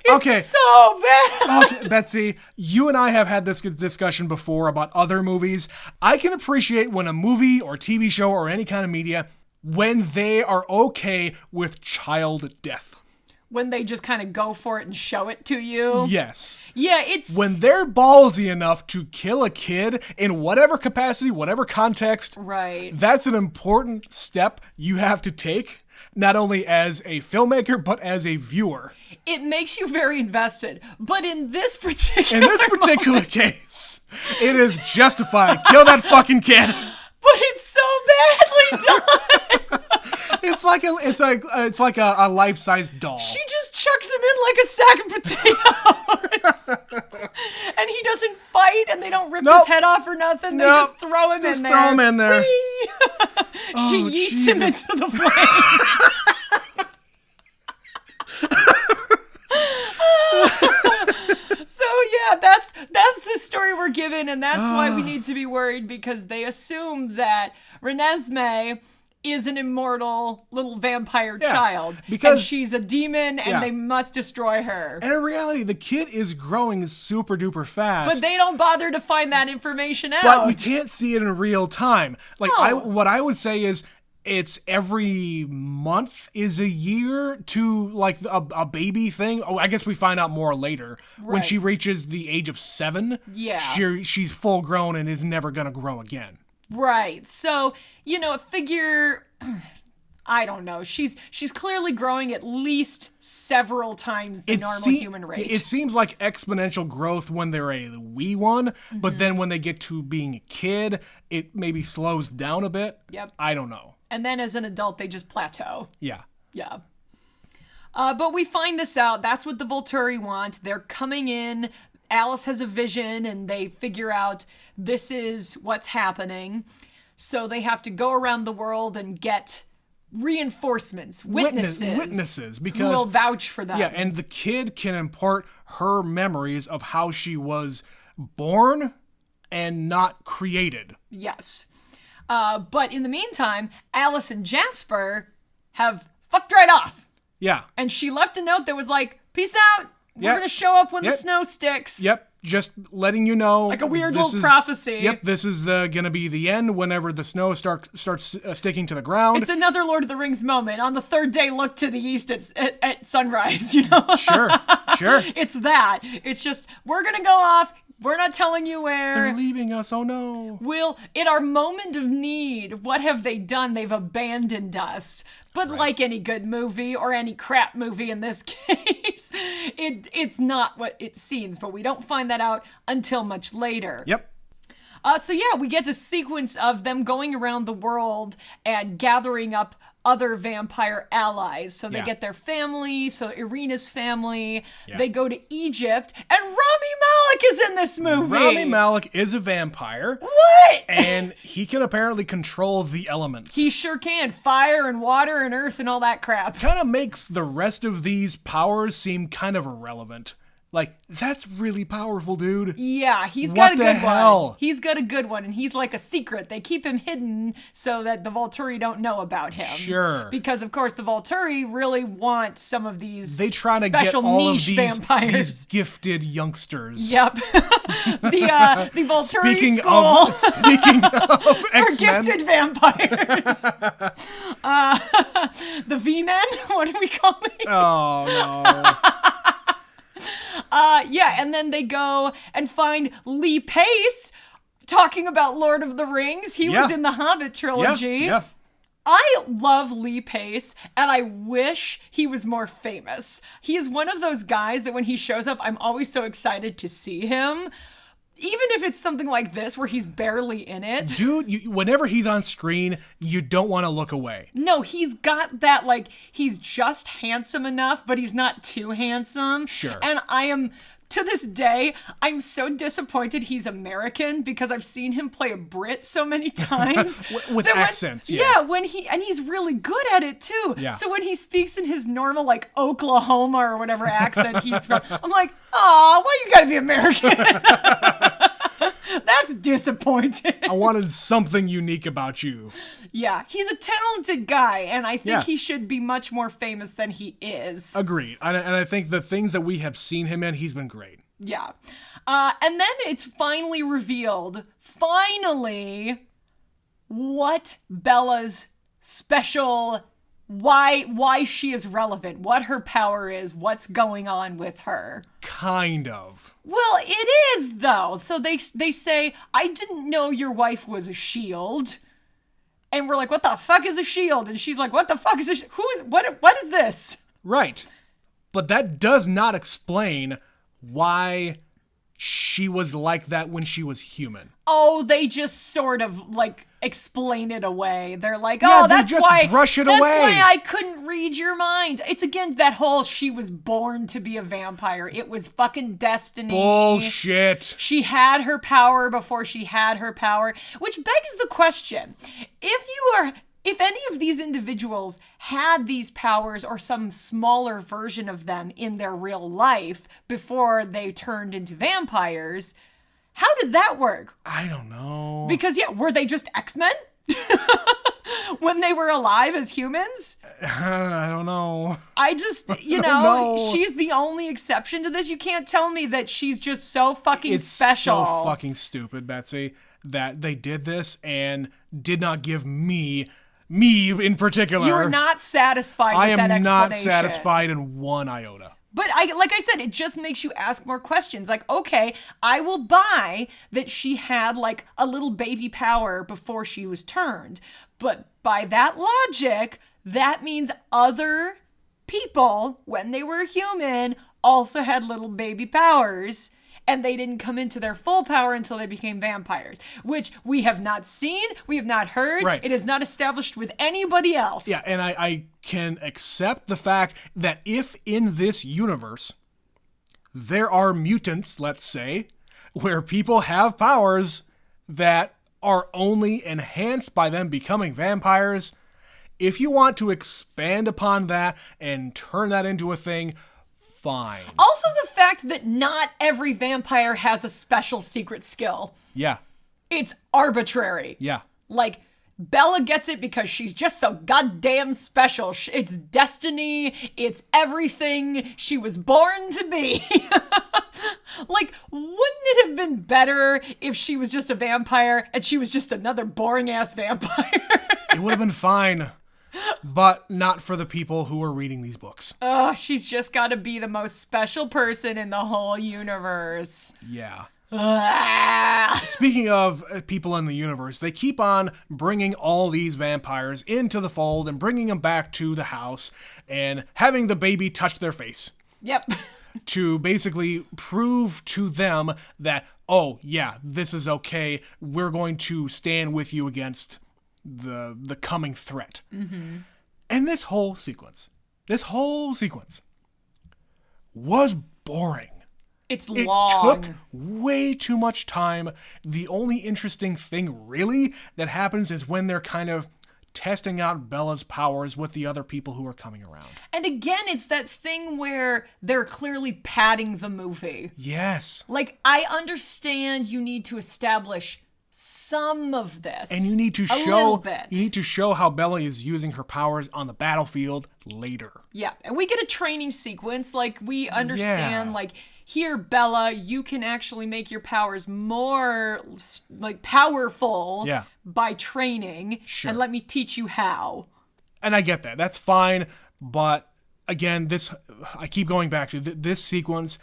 okay. It's so bad. Okay, Betsy, you and I have had this discussion before about other movies. I can appreciate when a movie or TV show or any kind of media, when they are okay with child death. When they just kind of go for it and show it to you. Yes. Yeah, it's... When they're ballsy enough to kill a kid in whatever capacity, whatever context. Right. That's an important step you have to take, not only as a filmmaker, but as a viewer. It makes you very invested. But in this particular case, it is justified. Kill that fucking kid. But it's so badly done. It's like a life-size doll. She just chucks him in like a sack of potatoes. And he doesn't fight, and they don't rip his head off or nothing. They just throw him in there. Throw him in there. She yeets him into the flames. So yeah, that's the story we're given, and that's why we need to be worried, because they assume that Renesmee is an immortal little vampire child, and she's a demon, and they must destroy her. And in reality, the kid is growing super duper fast. But they don't bother to find that information out. But we can't see it in real time. Like what I would say is, it's every month is a year to like a baby thing. Oh, I guess we find out more later. Right. When she reaches the age of 7. Yeah. She's full grown and is never going to grow again. Right. So, figure, I don't know. She's clearly growing at least several times the normal human rate. It seems like exponential growth when they're a wee one, but then when they get to being a kid, it maybe slows down a bit. Yep. I don't know. And then as an adult, they just plateau. Yeah. Yeah. But we find this out. That's what the Volturi want. They're coming in. Alice has a vision, and they figure out this is what's happening. So they have to go around the world and get reinforcements, witnesses, because who will vouch for them. Yeah, and the kid can impart her memories of how she was born and not created. Yes. But in the meantime, Alice and Jasper have fucked right off. Yeah. And she left a note that was like, peace out. We're going to show up when the snow sticks. Yep. Just letting you know. Like a weird little prophecy. Yep. This is going to be the end whenever the snow starts sticking to the ground. It's another Lord of the Rings moment. On the third day, look to the east at sunrise, you know? Sure. It's that. It's just, we're going to go off. We're not telling you where. They're leaving us. Oh, no. In our moment of need, what have they done? They've abandoned us. But like any good movie, or any crap movie in this case, it's not what it seems. But we don't find that out until much later. Yep. So yeah, we get a sequence of them going around the world and gathering up other vampire allies. So they get their family, so Irina's family. Yeah. They go to Egypt, and Rami Malek is in this movie. Rami Malek is a vampire. What? And he can apparently control the elements. He sure can. Fire and water and earth and all that crap. Kind of makes the rest of these powers seem kind of irrelevant. Like, that's really powerful, dude. Yeah, he's What got a the good hell? one. He's got a good one, and he's like a secret. They keep him hidden so that the Volturi don't know about him. Sure. Because, of course, the Volturi really want some of these They try to get special all of niche these vampires. gifted youngsters. Yep. the Volturi Speaking school of for X-Men. gifted vampires. The V-Men? What do we call these? Oh, no. Yeah, and then they go and find Lee Pace talking about Lord of the Rings. He was in the Hobbit trilogy. Yeah. I love Lee Pace, and I wish he was more famous. He is one of those guys that when he shows up, I'm always so excited to see him. Even if it's something like this where he's barely in it. Dude, whenever he's on screen, you don't want to look away. No, he's got that, like, he's just handsome enough, but he's not too handsome. Sure. And I am, to this day, I'm so disappointed he's American because I've seen him play a Brit so many times. With accents, yeah. And he's really good at it too. Yeah. So when he speaks in his normal, like, Oklahoma or whatever accent he's from, I'm like, aw, why you gotta be American? That's disappointing. I wanted something unique about you. Yeah, he's a talented guy, and I think Yeah. he should be much more famous than he is. Agreed. And I think the things that we have seen him in, he's been great. Yeah. And then it's finally revealed, what Bella's special, why she is relevant, what her power is, what's going on with her. Kind of. Well, it is, though. So they say, I didn't know your wife was a shield. And we're like, what the fuck is a shield? And she's like, what the fuck is a what is this? Right. But that does not explain why she was like that when she was human. Oh, they just sort of, like, explain it away. They're like, Yeah, oh, they that's just why brush it that's away. why I couldn't read your mind. It's, again, that whole she was born to be a vampire. It was fucking destiny. Bullshit. She had her power before she had her power, which begs the question, if any of these individuals had these powers or some smaller version of them in their real life before they turned into vampires, how did that work? I don't know. Because, yeah, were they just X-Men? When they were alive as humans? I don't know. I just, know. she's the only exception to this. You can't tell me that she's just so fucking special. It's so fucking stupid, Betsy, that they did this and did not give me in particular. You're not satisfied I with that am explanation. not satisfied in one iota. But like I said, it just makes you ask more questions. Like, okay, I will buy that she had like a little baby power before she was turned. But by that logic, that means other people, when they were human, also had little baby powers. And they didn't come into their full power until they became vampires, which we have not seen, we have not heard. Right. It is not established with anybody else. Yeah, and I can accept the fact that if in this universe there are mutants, let's say, where people have powers that are only enhanced by them becoming vampires, if you want to expand upon that and turn that into a thing, fine. Also, the fact that not every vampire has a special secret skill. Yeah. It's arbitrary. Yeah. Like, Bella gets it because she's just so goddamn special. It's destiny. It's everything she was born to be. Like, wouldn't it have been better if she was just a vampire and she was just another boring-ass vampire? It would have been fine. But not for the people who are reading these books. Oh, she's just got to be the most special person in the whole universe. Yeah. Ah. Speaking of people in the universe, they keep on bringing all these vampires into the fold and bringing them back to the house and having the baby touch their face. Yep. To basically prove to them that, oh, yeah, this is okay. We're going to stand with you against the coming threat. Mm-hmm. And this whole sequence was boring. It's It long. took way too much time. The only interesting thing really that happens is when they're kind of testing out Bella's powers with the other people who are coming around. And again, it's that thing where they're clearly padding the movie. Yes. Like, I understand you need to establish some of this. And you need to show how Bella is using her powers on the battlefield later. Yeah, and we get a training sequence. Like, we understand, like, here, Bella, you can actually make your powers more, like, powerful by training. Sure. And let me teach you how. And I get that. That's fine. But, again, I keep going back to this sequence.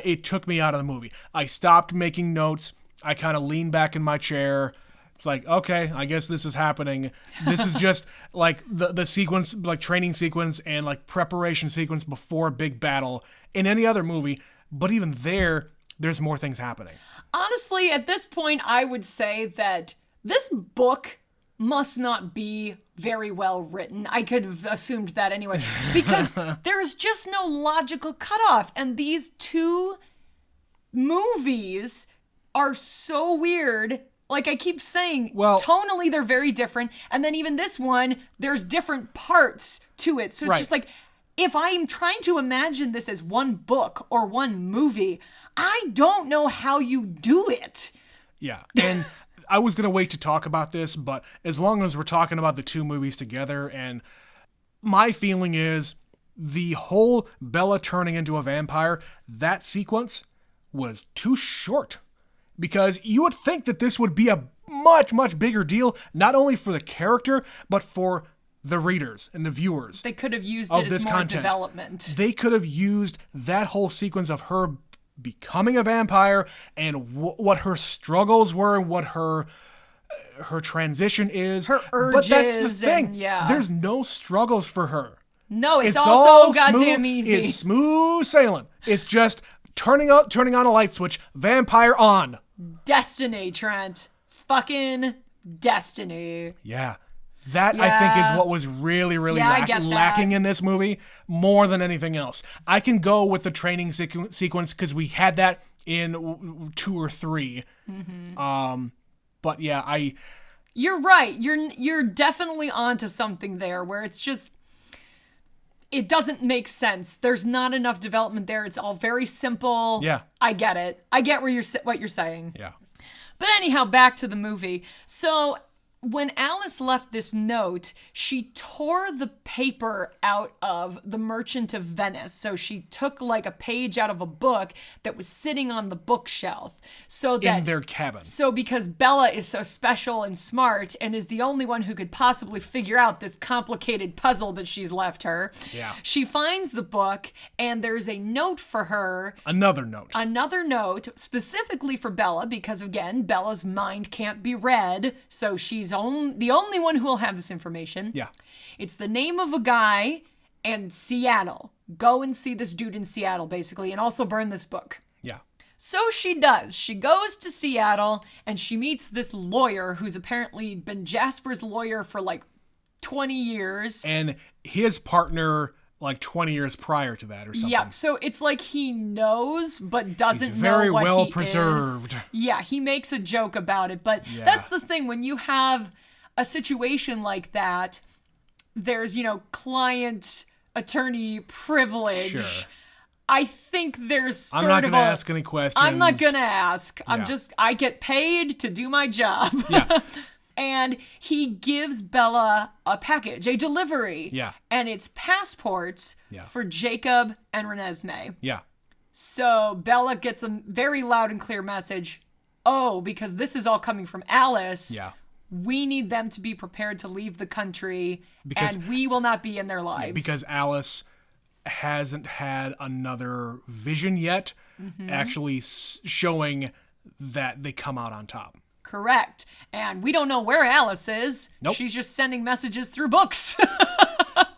It took me out of the movie. I stopped making notes. I kind of leaned back in my chair. It's like, okay, I guess this is happening. This is just like the sequence, like training sequence and like preparation sequence before a big battle in any other movie. But even there's more things happening. Honestly, at this point, I would say that this book must not be very well written. I could have assumed that anyway, because there's just no logical cutoff. And these two movies are so weird. Like I keep saying, tonally they're very different. And then even this one, there's different parts to it. So it's just like, if I'm trying to imagine this as one book or one movie, I don't know how you do it. Yeah. And I was going to wait to talk about this, but as long as we're talking about the two movies together, and my feeling is the whole Bella turning into a vampire, that sequence was too short. Because you would think that this would be a much, much bigger deal, not only for the character, but for the readers and the viewers. They could have used it as more development. They could have used that whole sequence of her becoming a vampire and what her struggles were and what her transition is. Her urges. But that's the thing. And, there's no struggles for her. No, it's also goddamn easy. It's smooth sailing. It's just turning on a light switch, vampire on. Destiny, Trent. Fucking destiny. Yeah. That, I think, is what was really, really lacking in this movie more than anything else. I can go with the training sequence because we had that in 2 or 3. Mm-hmm. But yeah, You're right. You're definitely onto something there where it's just... It doesn't make sense. There's not enough development there. It's all very simple. Yeah. I get it. I get what you're saying. Yeah. But anyhow, back to the movie. So when Alice left this note, she tore the paper out of The Merchant of Venice. So she took like a page out of a book that was sitting on the bookshelf. So that in their cabin. So because Bella is so special and smart and is the only one who could possibly figure out this complicated puzzle that she's left her. Yeah. She finds the book and there's a note for her. Another note Specifically for Bella because again, Bella's mind can't be read. So she's the only one who will have this information. Yeah. It's the name of a guy and Seattle. Go and see this dude in Seattle, basically, and also burn this book. Yeah. So she does. She goes to Seattle and she meets this lawyer who's apparently been Jasper's lawyer for like 20 years. And his partner like 20 years prior to that or something. Yep. So it's like he knows but doesn't He's very know what well he preserved. Is. Yeah, he makes a joke about it, but that's the thing when you have a situation like that, there's, client attorney privilege. Sure. I think there's sort I'm not of going to ask any questions. I'm not going to ask. I get paid to do my job. Yeah. And he gives Bella a package, a delivery. Yeah. And it's passports for Jacob and Renesmee. Yeah. So Bella gets a very loud and clear message. Oh, because this is all coming from Alice. Yeah. We need them to be prepared to leave the country and we will not be in their lives. Because Alice hasn't had another vision yet, actually showing that they come out on top. Correct. And we don't know where Alice is. Nope. She's just sending messages through books.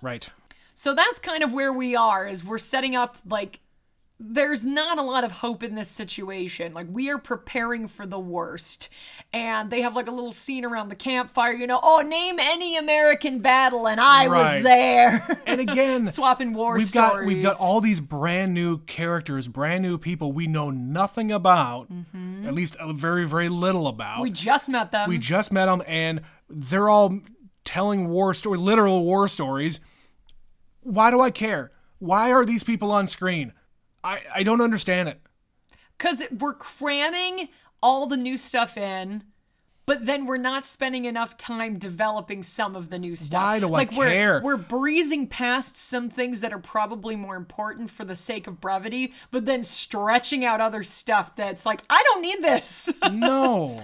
Right. So that's kind of where we are, is we're setting up, like, there's not a lot of hope in this situation. Like, we are preparing for the worst. And they have, like, a little scene around the campfire, name any American battle, and I was there. And again, swapping war stories. We've got all these brand new characters, brand new people we know nothing about, at least very, very little about. We just met them. And they're all telling literal war stories. Why do I care? Why are these people on screen? I don't understand it. Because we're cramming all the new stuff in, but then we're not spending enough time developing some of the new stuff. Why do I care? We're breezing past some things that are probably more important for the sake of brevity, but then stretching out other stuff that's like, I don't need this. No.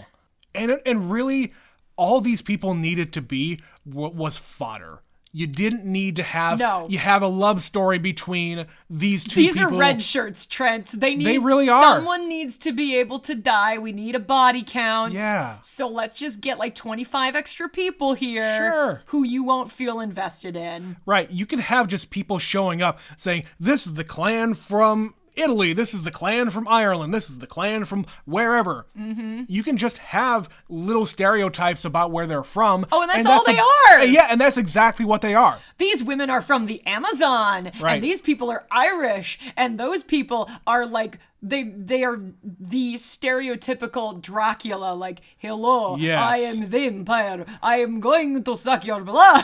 And really, all these people needed to be was fodder. You didn't need to have. No. You have a love story between these two These people. are red shirts, Trent. They really are. Someone needs to be able to die. We need a body count. Yeah. So let's just get like 25 extra people here. Sure. Who you won't feel invested in. Right. You can have just people showing up saying, this is the clan from Italy, this is the clan from Ireland, this is the clan from wherever. Mm-hmm. You can just have little stereotypes about where they're from. Oh, and that's all they are! Yeah, and that's exactly what they are. These women are from the Amazon, right. And these people are Irish, and those people are like, they are the stereotypical Dracula, like, hello, yes. I am the vampire, I am going to suck your blood.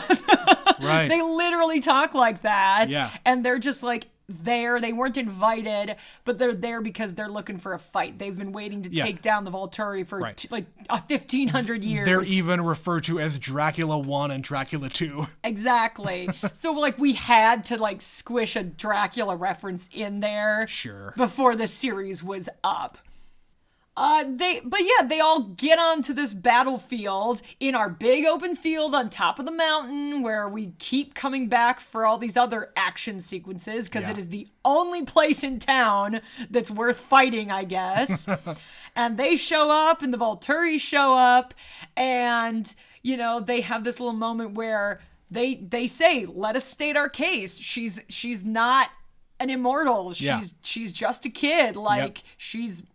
Right. They literally talk like that. Yeah. And they're just like, they weren't invited, but they're there because they're looking for a fight. They've been waiting to take down the Volturi for right. 1,500 years. They're even referred to as Dracula 1 and Dracula 2. Exactly. So like we had to like squish a Dracula reference in there. Sure. Before the series was up. They all get onto this battlefield in our big open field on top of the mountain where we keep coming back for all these other action sequences because it is the only place in town that's worth fighting, I guess. And they show up and the Volturi show up and, you know, they have this little moment where they say, let us state our case. She's not an immortal. She's just a kid. Like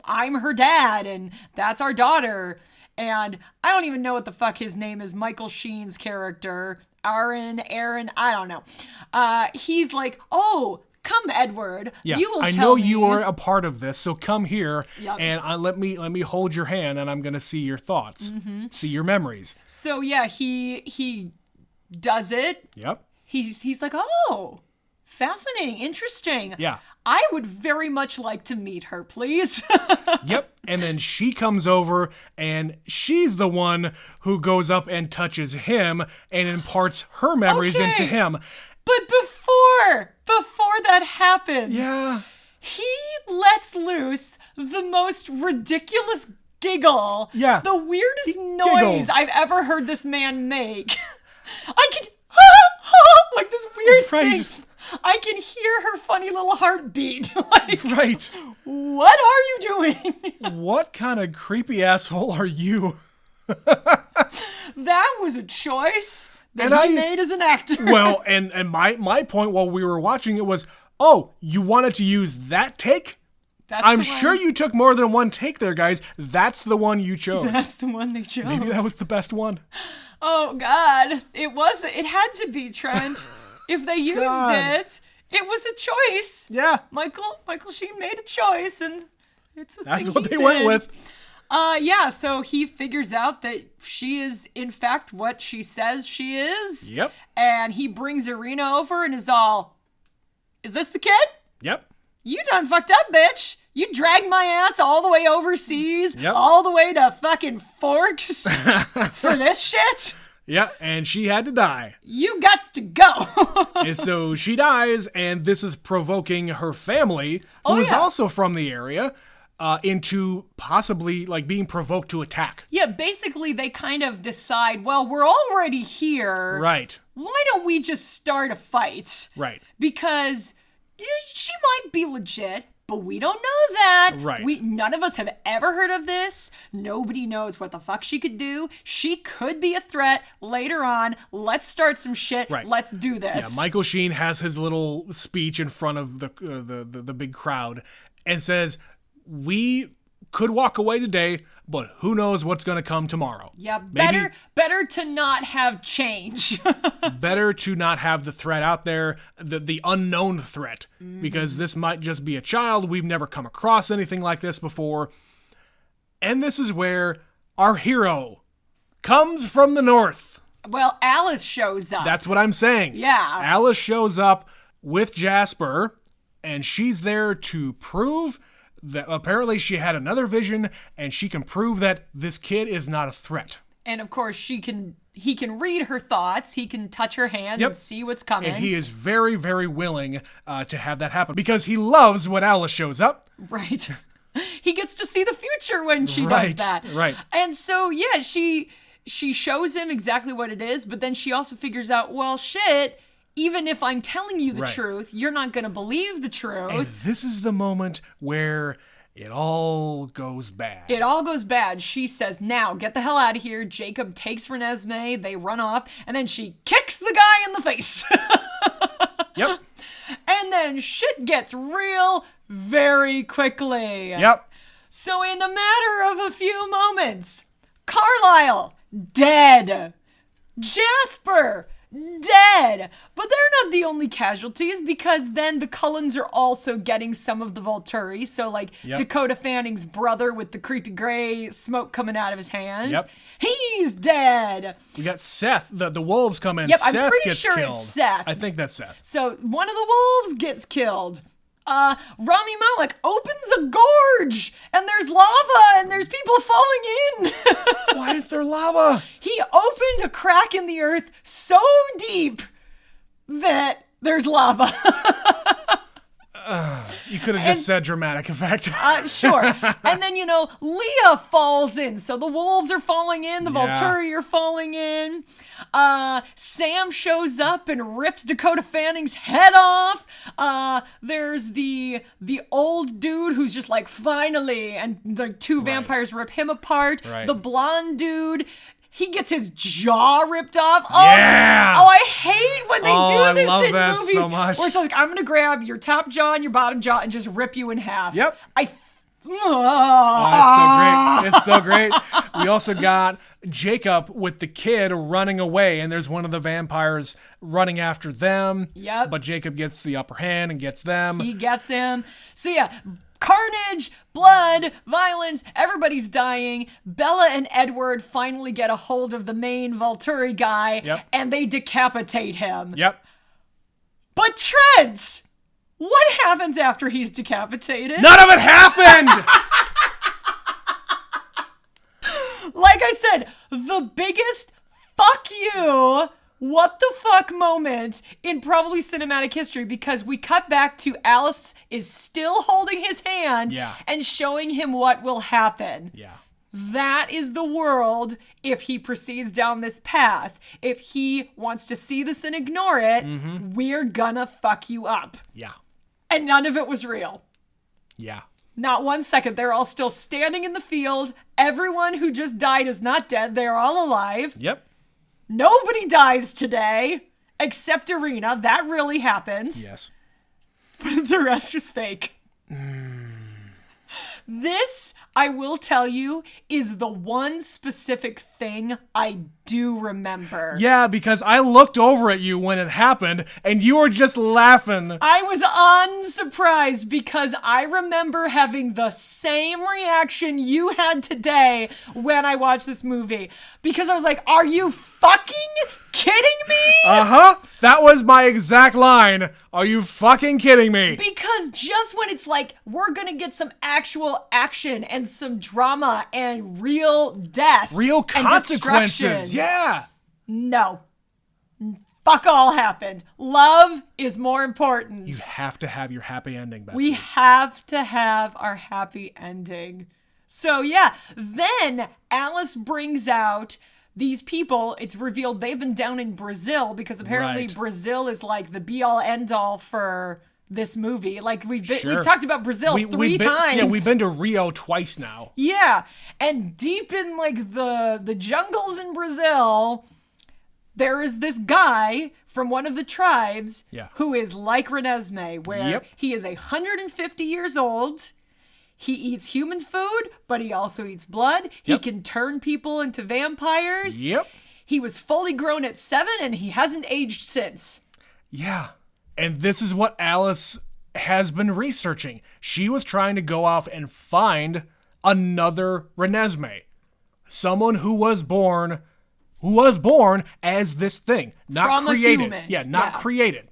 I'm her dad and that's our daughter. And I don't even know what the fuck his name is. Michael Sheen's character, Aaron, I don't know. He's like, oh, come Edward. Yeah, You will I tell know me. you were a part of this, so come here and let me hold your hand and I'm gonna see your thoughts, see your memories. So yeah, he does it. Yep. He's like, oh, fascinating, interesting. Yeah. I would very much like to meet her, please. Yep. And then she comes over and she's the one who goes up and touches him and imparts her memories into him. But before that happens, he lets loose the most ridiculous giggle. Yeah. The weirdest noise giggles. I've ever heard this man make. I can like this weird thing. I can hear her funny little heartbeat. Like, right. What are you doing? What kind of creepy asshole are you? That was a choice that he made as an actor. Well, and my point while we were watching it was, oh, you wanted to use that take? I'm sure you took more than one take there, guys. That's the one you chose. That's the one they chose. Maybe that was the best one. Oh, God. It had to be, Trent. If they used it, it was a choice. Yeah. Michael Sheen made a choice, and it's a That's thing what he they did. went with. So he figures out that she is, in fact, what she says she is. Yep. And he brings Irina over and is all, is this the kid? Yep. You done fucked up, bitch. You dragged my ass all the way overseas, Yep. all the way to fucking Forks for this shit? Yeah, and she had to die. You gots to go. And so she dies, and this is provoking her family, who is also from the area, into possibly like being provoked to attack. Yeah, basically they kind of decide, well, we're already here. Right. Why don't we just start a fight? Right. Because she might be legit, but we don't know that. Right. None of us have ever heard of this. Nobody knows what the fuck she could do. She could be a threat later on. Let's start some shit. Right. Let's do this. Yeah, Michael Sheen has his little speech in front of the big crowd and says, we could walk away today, but who knows what's going to come tomorrow. Yeah, better to not have change. Better to not have the threat out there, the unknown threat, because this might just be a child. We've never come across anything like this before. And this is where our hero comes from the north. Well, Alice shows up. That's what I'm saying. Yeah. Alice shows up with Jasper, and she's there to prove that apparently she had another vision, and she can prove that this kid is not a threat. And of course, he can read her thoughts. He can touch her hand and see what's coming. And he is very, very willing to have that happen because he loves when Alice shows up. Right. He gets to see the future when she does that. Right. And so, yeah, she shows him exactly what it is, but then she also figures out, well, shit, even if I'm telling you the truth, you're not going to believe the truth. And this is the moment where it all goes bad. It all goes bad. She says, now, get the hell out of here. Jacob takes Renesmee. They run off. And then she kicks the guy in the face. Yep. And then shit gets real very quickly. Yep. So in a matter of a few moments, Carlisle, dead. Jasper, dead. But they're not the only casualties because then the Cullens are also getting some of the Volturi. So like Dakota Fanning's brother with the creepy gray smoke coming out of his hands. Yep. He's dead. We got Seth. The wolves come in. Yep, Seth I'm pretty gets sure killed. it's Seth. I think that's Seth. So one of the wolves gets killed. Rami Malek opens a gorge and there's lava and there's people falling in. Why is there lava? He opened a crack in the earth so deep that there's lava. You could have just said dramatic effect. Sure. And then, Leah falls in. So the wolves are falling in. The Volturi are falling in. Sam shows up and rips Dakota Fanning's head off. There's the old dude who's just like, finally. And the two vampires rip him apart. Right. The blonde dude, he gets his jaw ripped off. Yeah! Oh, I hate when they do this I love in that movies. so much. Where it's like, I'm going to grab your top jaw and your bottom jaw and just rip you in half. Yep. Oh, it's so great. We also got Jacob with the kid running away, and there's one of the vampires running after them. Yep. But Jacob gets the upper hand and gets them. He gets him. So yeah, carnage, blood, violence, everybody's dying. Bella and Edward finally get a hold of the main Volturi guy, and they decapitate him. Yep. But Trent, what happens after he's decapitated? None of it happened! Like I said, the biggest fuck you, what the fuck moment in probably cinematic history, because we cut back to Alice is still holding his hand and showing him what will happen. Yeah. That is the world if he proceeds down this path. If he wants to see this and ignore it, we're gonna fuck you up. Yeah. And none of it was real. Yeah. Not 1 second. They're all still standing in the field. Everyone who just died is not dead. They're all alive. Yep. Nobody dies today except Irina. That really happened. Yes. But the rest is fake. This, I will tell you, is the one specific thing I do remember. Yeah, because I looked over at you when it happened, and you were just laughing. I was unsurprised because I remember having the same reaction you had today when I watched this movie. Because I was like, are you fucking kidding me? Uh-huh. That was my exact line. Are you fucking kidding me? Because just when it's like, we're gonna get some actual action and some drama and real death. Real consequences. And destruction. Yeah. No. Fuck all happened. Love is more important. You have to have your happy ending, Betsy. We have to have our happy ending. So yeah, then Alice brings out these people. It's revealed they've been down in Brazil because apparently Brazil is like the be-all end-all for this movie. Like we've talked about Brazil three times. Yeah, we've been to Rio twice now. Yeah, and deep in like the jungles in Brazil, there is this guy from one of the tribes who is like Renesmee, where he is 150 years old. He eats human food, but he also eats blood. He can turn people into vampires. Yep. He was fully grown at 7, and he hasn't aged since. Yeah. And this is what Alice has been researching. She was trying to go off and find another Renesmee. Someone who was born who was born as this thing, not From created. a human. Yeah, not created.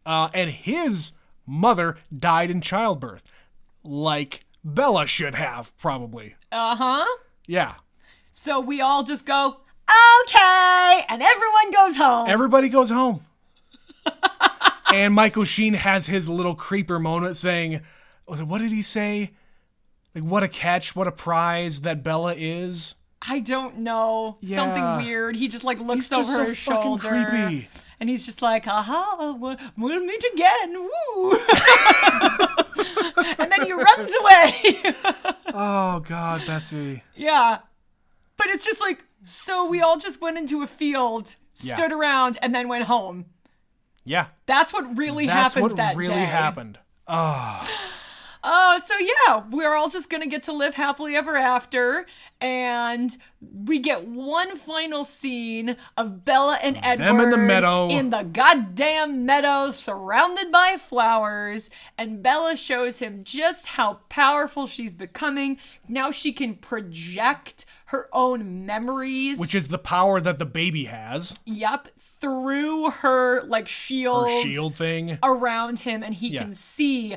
And his mother died in childbirth, like Bella should have, probably. Uh-huh. Yeah. So we all just go, okay, and everyone goes home. Everybody goes home. And Michael Sheen has his little creeper moment saying, what did he say? Like, what a catch, what a prize that Bella is. I don't know. Yeah. Something weird. He just like looks He's just over so his fucking shoulder. creepy. And he's just like, aha, we'll meet again. Woo. And then he runs away. Oh, God, Betsy. Yeah. But it's just like, so we all just went into a field, stood around, and then went home. Yeah. That's what really That's happened what that really day. happened. Oh. So yeah, we're all just gonna get to live happily ever after, and we get one final scene of Bella and Edward Them in the meadow. in the goddamn meadow, surrounded by flowers, and Bella shows him just how powerful she's becoming. Now she can project her own memories. Which is the power that the baby has. Yep, through her like shield thing around him, and he can see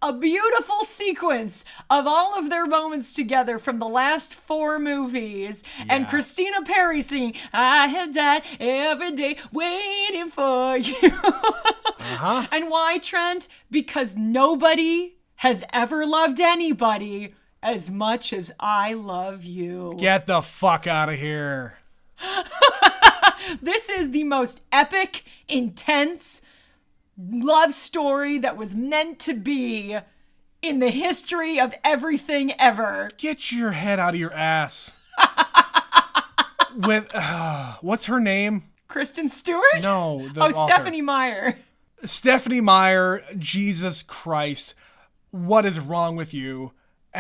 a beautiful sequence of all of their moments together from the last 4 movies. And Christina Perry singing, I have died every day waiting for you. And why, Trent? Because nobody has ever loved anybody as much as I love you. Get the fuck out of here. This is the most epic, intense love story that was meant to be in the history of everything ever. Get your head out of your ass. With, what's her name? Kristen Stewart? No. The Oh, author. Stephanie Meyer. Stephanie Meyer, Jesus Christ. What is wrong with you?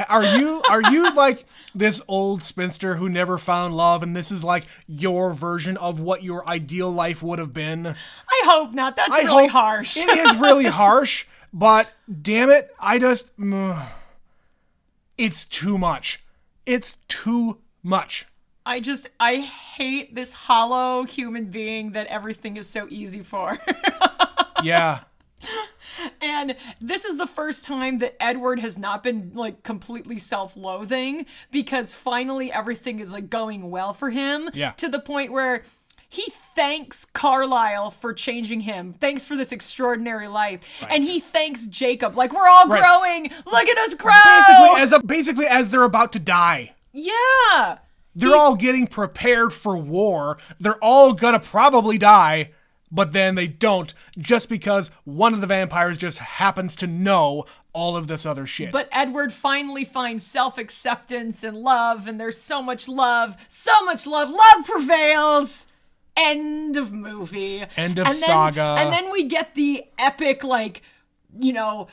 Are you like this old spinster who never found love, and this is like your version of what your ideal life would have been? I hope not. That's really harsh. It is really harsh, but damn it, it's too much. It's too much. I hate this hollow human being that everything is so easy for. Yeah. And this is the first time that Edward has not been like completely self-loathing, because finally everything is like going well for him. Yeah. To the point where he thanks Carlisle for changing him. Thanks for this extraordinary life. Right. And he thanks Jacob. Like, we're all growing. Look at us grow. Basically as they're about to die. Yeah. They're all getting prepared for war. They're all gonna probably die. But then they don't, just because one of the vampires just happens to know all of this other shit. But Edward finally finds self-acceptance and love, and there's so much love. So much love. Love prevails. End of movie. End of saga. And then we get the epic, like, you know,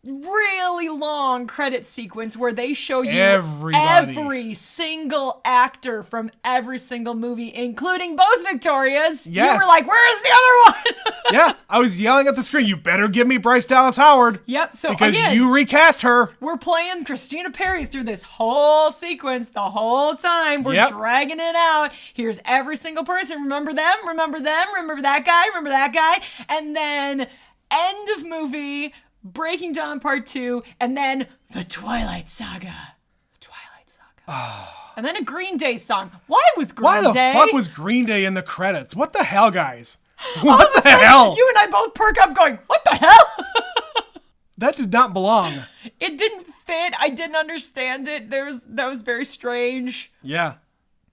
really long credit sequence where they show you every single actor from every single movie, including both Victorias. Yes. You were like, where is the other one? Yeah, I was yelling at the screen, you better give me Bryce Dallas Howard. Yep, so because again, you recast her. We're playing Christina Perry through this whole sequence the whole time. We're dragging it out. Here's every single person. Remember them, remember them, remember that guy, remember that guy. And then end of movie, Breaking Dawn Part 2, and then the Twilight Saga. The Twilight Saga. And then a Green Day song. Why was Green Day? Why the fuck was Green Day in the credits? What the hell, guys? What the hell? You and I both perk up going, what the hell? That did not belong. It didn't fit. I didn't understand it. That was very strange. Yeah.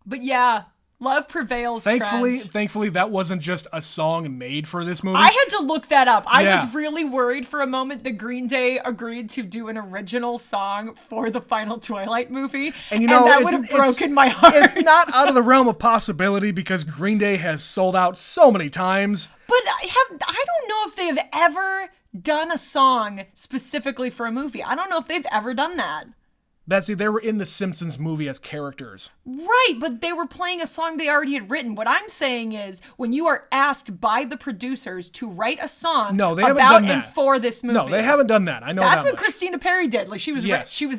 But yeah. Love prevails, Thankfully, that wasn't just a song made for this movie. I had to look that up. I was really worried for a moment that Green Day agreed to do an original song for the final Twilight movie. And you know, that would have broken my heart. It's not out of the realm of possibility because Green Day has sold out so many times. But I don't know if they have ever done a song specifically for a movie. I don't know if they've ever done that. Betsy, they were in the Simpsons movie as characters. Right, but they were playing a song they already had written. What I'm saying is, when you are asked by the producers to write a song about and for this movie. No, they haven't done that. I know that's that what Christina Perri did. Like she was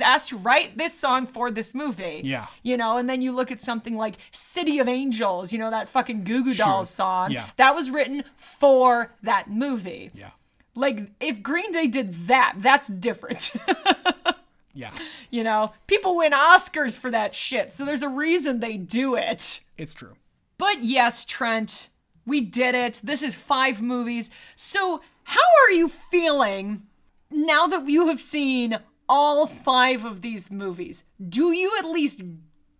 asked to write this song for this movie. Yeah. You know, and then you look at something like City of Angels, you know, that fucking Goo Goo Dolls song. Yeah. That was written for that movie. Yeah. Like, if Green Day did that, that's different. Yeah. You know, people win Oscars for that shit, so there's a reason they do it. It's true. But yes, Trent, we did it. This is 5 movies. So how are you feeling now that you have seen all 5 of these movies? Do you at least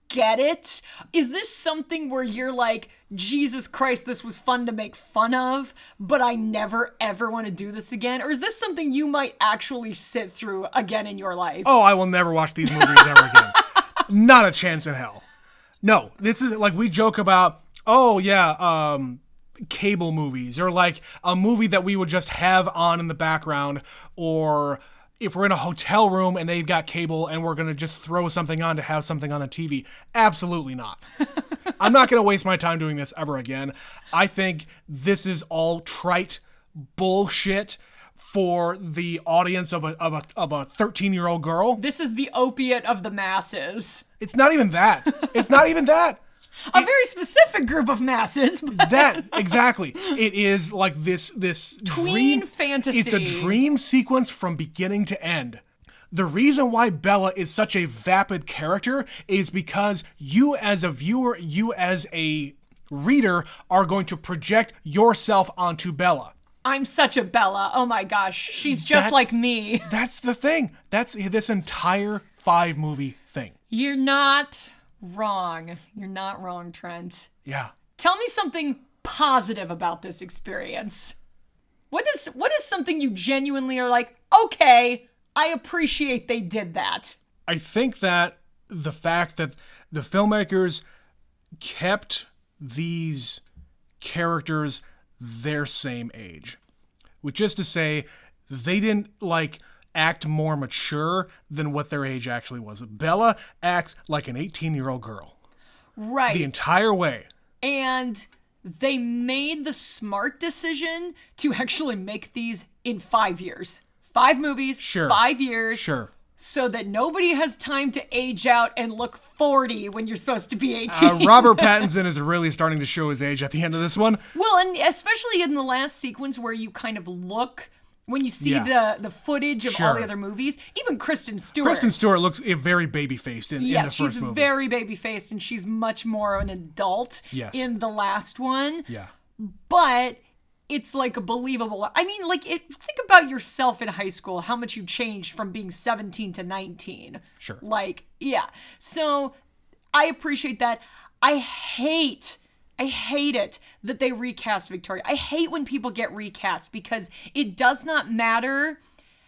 get it? Is this something where you're like, Jesus Christ, this was fun to make fun of, but I never ever want to do this again? Or is this something you might actually sit through again in your life? Oh, I will never watch these movies ever again. Not a chance in hell. No, this is like we joke about, cable movies, or like a movie that we would just have on in the background, or if we're in a hotel room and they've got cable and we're going to just throw something on to have something on the TV. Absolutely not. I'm not going to waste my time doing this ever again. I think this is all trite bullshit for the audience of a 13-year-old girl. This is the opiate of the masses. It's not even that. It's not even that. A very specific group of masses. That, exactly. It is like this tween dream fantasy. It's a dream sequence from beginning to end. The reason why Bella is such a vapid character is because you as a viewer, you as a reader, are going to project yourself onto Bella. I'm such a Bella. Oh my gosh. She's just like me. That's the thing. That's this entire 5-movie thing. You're not wrong. You're not wrong, Trent. Yeah. Tell me something positive about this experience. What is something you genuinely are like, okay, I appreciate they did that? I think that the fact that the filmmakers kept these characters their same age, which is to say they didn't like act more mature than what their age actually was. Bella acts like an 18-year-old girl. Right. The entire way. And they made the smart decision to actually make these in 5 years. 5 movies, sure. 5 years. Sure. So that nobody has time to age out and look 40 when you're supposed to be 18. Robert Pattinson is really starting to show his age at the end of this one. Well, and especially in the last sequence where you kind of look, when you see the footage of all the other movies, even Kristen Stewart. Kristen Stewart looks very baby-faced in the first movie. Yes, she's very baby-faced, and she's much more an adult in the last one. Yeah. But it's like a believable. I mean, like, think about yourself in high school, how much you changed from being 17 to 19. Sure. Like, yeah. So I appreciate that. I hate it that they recast Victoria. I hate when people get recast because it does not matter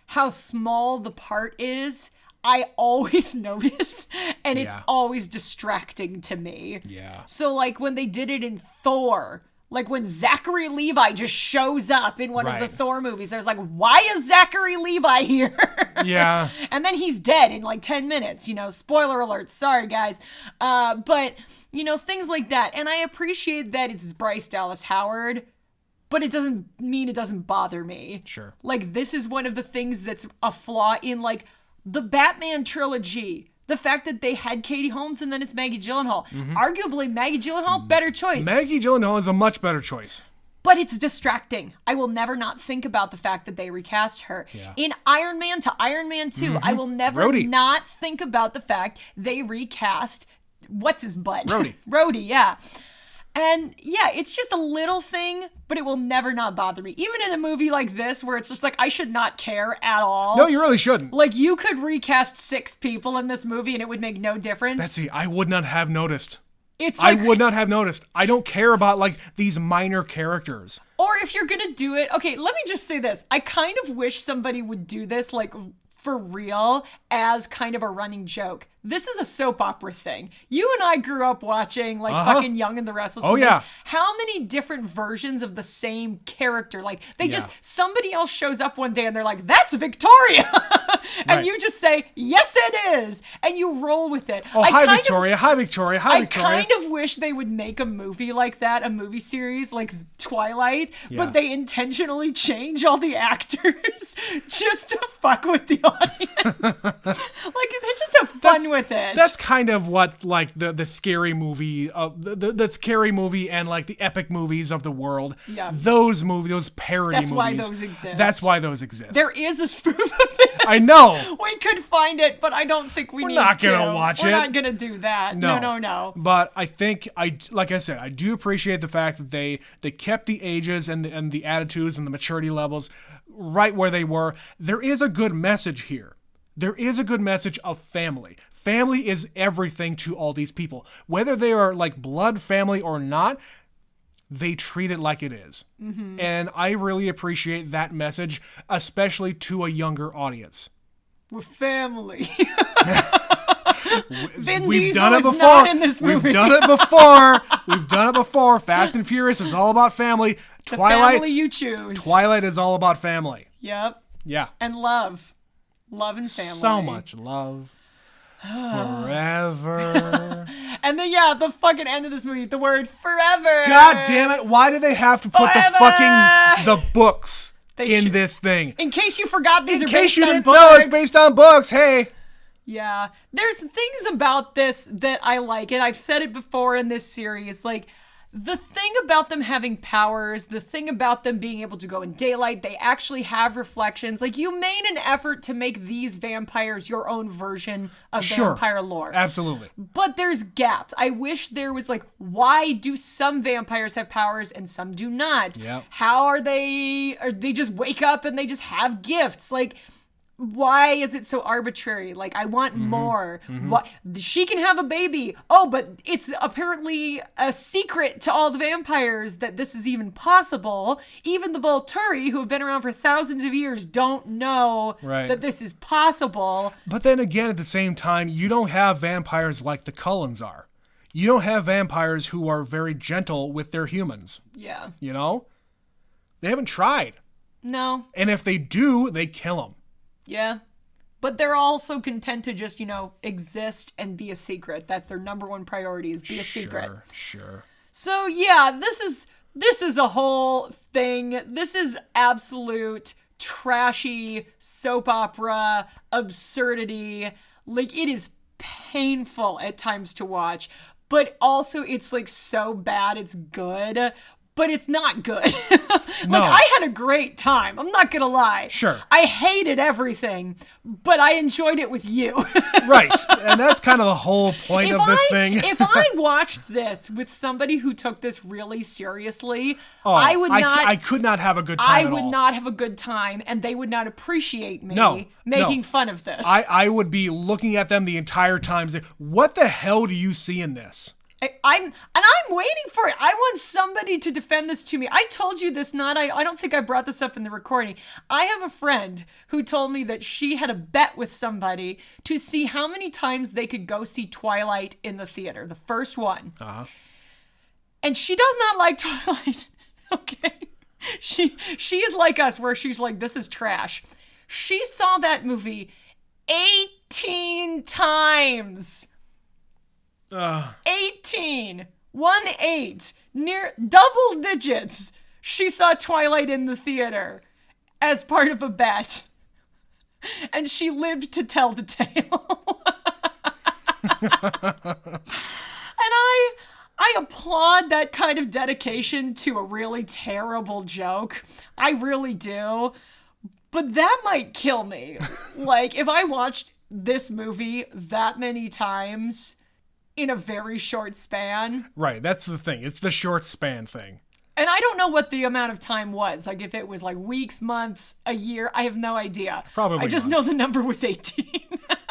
how small the part is. I always notice, and it's always distracting to me. Yeah. So, like, when they did it in Thor, like when Zachary Levi just shows up in one of the Thor movies, I was like, why is Zachary Levi here? Yeah. And then he's dead in like 10 minutes, you know, spoiler alert. Sorry, guys. But, you know, things like that. And I appreciate that it's Bryce Dallas Howard, but it doesn't mean it doesn't bother me. Sure. Like, this is one of the things that's a flaw in, like, the Batman trilogy. The fact that they had Katie Holmes and then it's Maggie Gyllenhaal. Mm-hmm. Arguably, Maggie Gyllenhaal, better choice. Maggie Gyllenhaal is a much better choice. But it's distracting. I will never not think about the fact that they recast her. Yeah. In Iron Man to Iron Man 2, I will never not think about the fact they recast, what's his butt? Rhodey. Rhodey, yeah. And yeah, it's just a little thing, but it will never not bother me. Even in a movie like this, where it's just like, I should not care at all. No, you really shouldn't. Like, you could recast 6 people in this movie and it would make no difference. Betsy, I would not have noticed. It's like, I would not have noticed. I don't care about, like, these minor characters. Or if you're gonna do it, okay, let me just say this. I kind of wish somebody would do this, like, for real, as kind of a running joke. this is a soap opera thing. You and I grew up watching like fucking Young and the Restless. Oh, yeah. How many different versions of the same character? Like they just, somebody else shows up one day and they're like, that's Victoria. And you just say, yes, it is. And you roll with it. Oh, hi, Victoria. Hi, Victoria. Hi, Victoria. I kind of wish they would make a movie like that, a movie series like Twilight, but they intentionally change all the actors just to fuck with the audience. Like, they just have fun with it. That's kind of what like the scary movie the scary movie and like the epic movies of the world. Yeah. Those movies, those parody movies. That's why those exist. That's why those exist. There is a spoof of this. I know. We could find it, but I don't think we're not gonna watch it. We're not gonna do that. No. But I think like I said, I do appreciate the fact that they kept the ages and the attitudes and the maturity levels right where they were. There is a good message here. There is a good message of family. Family is everything to all these people. Whether they are like blood family or not, they treat it like it is. Mm-hmm. And I really appreciate that message, especially to a younger audience. We're family. We've done it before. Not in this movie. We've done it before. We've done it before. Fast and Furious is all about family. The family you choose. Twilight is all about family. Yep. Yeah. And love. Love and family. So much love. Forever. And then the fucking end of this movie, the word forever. God damn it! Why do they have to put the books in this thing? In case you forgot, these are based on books. In case you didn't know, it's based on books. Hey. Yeah, there's things about this that I like, and I've said it before in this series, like. The thing about them having powers, the thing about them being able to go in daylight, they actually have reflections. Like, you made an effort to make these vampires your own version of vampire lore. Absolutely. But there's gaps. I wish there was like, why do some vampires have powers and some do not? Yep. How are they just wake up and they just have gifts? Like, why is it so arbitrary? Like, I want more. Mm-hmm. What, she can have a baby. Oh, but it's apparently a secret to all the vampires that this is even possible. Even the Volturi, who have been around for thousands of years, don't know that this is possible. But then again, at the same time, you don't have vampires like the Cullens are. You don't have vampires who are very gentle with their humans. Yeah. You know? They haven't tried. No. And if they do, they kill them. Yeah. But they're also content to just, exist and be a secret. That's their number one priority, is be a secret. Sure. So yeah, this is a whole thing. This is absolute trashy soap opera absurdity. Like, it is painful at times to watch, but also it's like so bad it's good. But it's not good. I had a great time. I'm not going to lie. Sure. I hated everything, but I enjoyed it with you. Right. And that's kind of the whole point of this thing. If I watched this with somebody who took this really seriously, I could not have a good time I would not have a good time, and they would not appreciate me making fun of this. I would be looking at them the entire time saying, what the hell do you see in this? I'm waiting for it. I want somebody to defend this to me. I told you this, I don't think I brought this up in the recording. I have a friend who told me that she had a bet with somebody to see how many times they could go see Twilight in the theater, the first one. Uh-huh. And she does not like Twilight. Okay. She is like us, where she's like, this is trash. She saw that movie 18 times. 18. 1-8. Near double digits. She saw Twilight in the theater as part of a bet. And she lived to tell the tale. And I applaud that kind of dedication to a really terrible joke. I really do. But that might kill me. Like, if I watched this movie that many times in a very short span. Right, that's the thing. It's the short span thing. And I don't know what the amount of time was. Like, if it was like weeks, months, a year, I have no idea. Probably I just know the number was 18.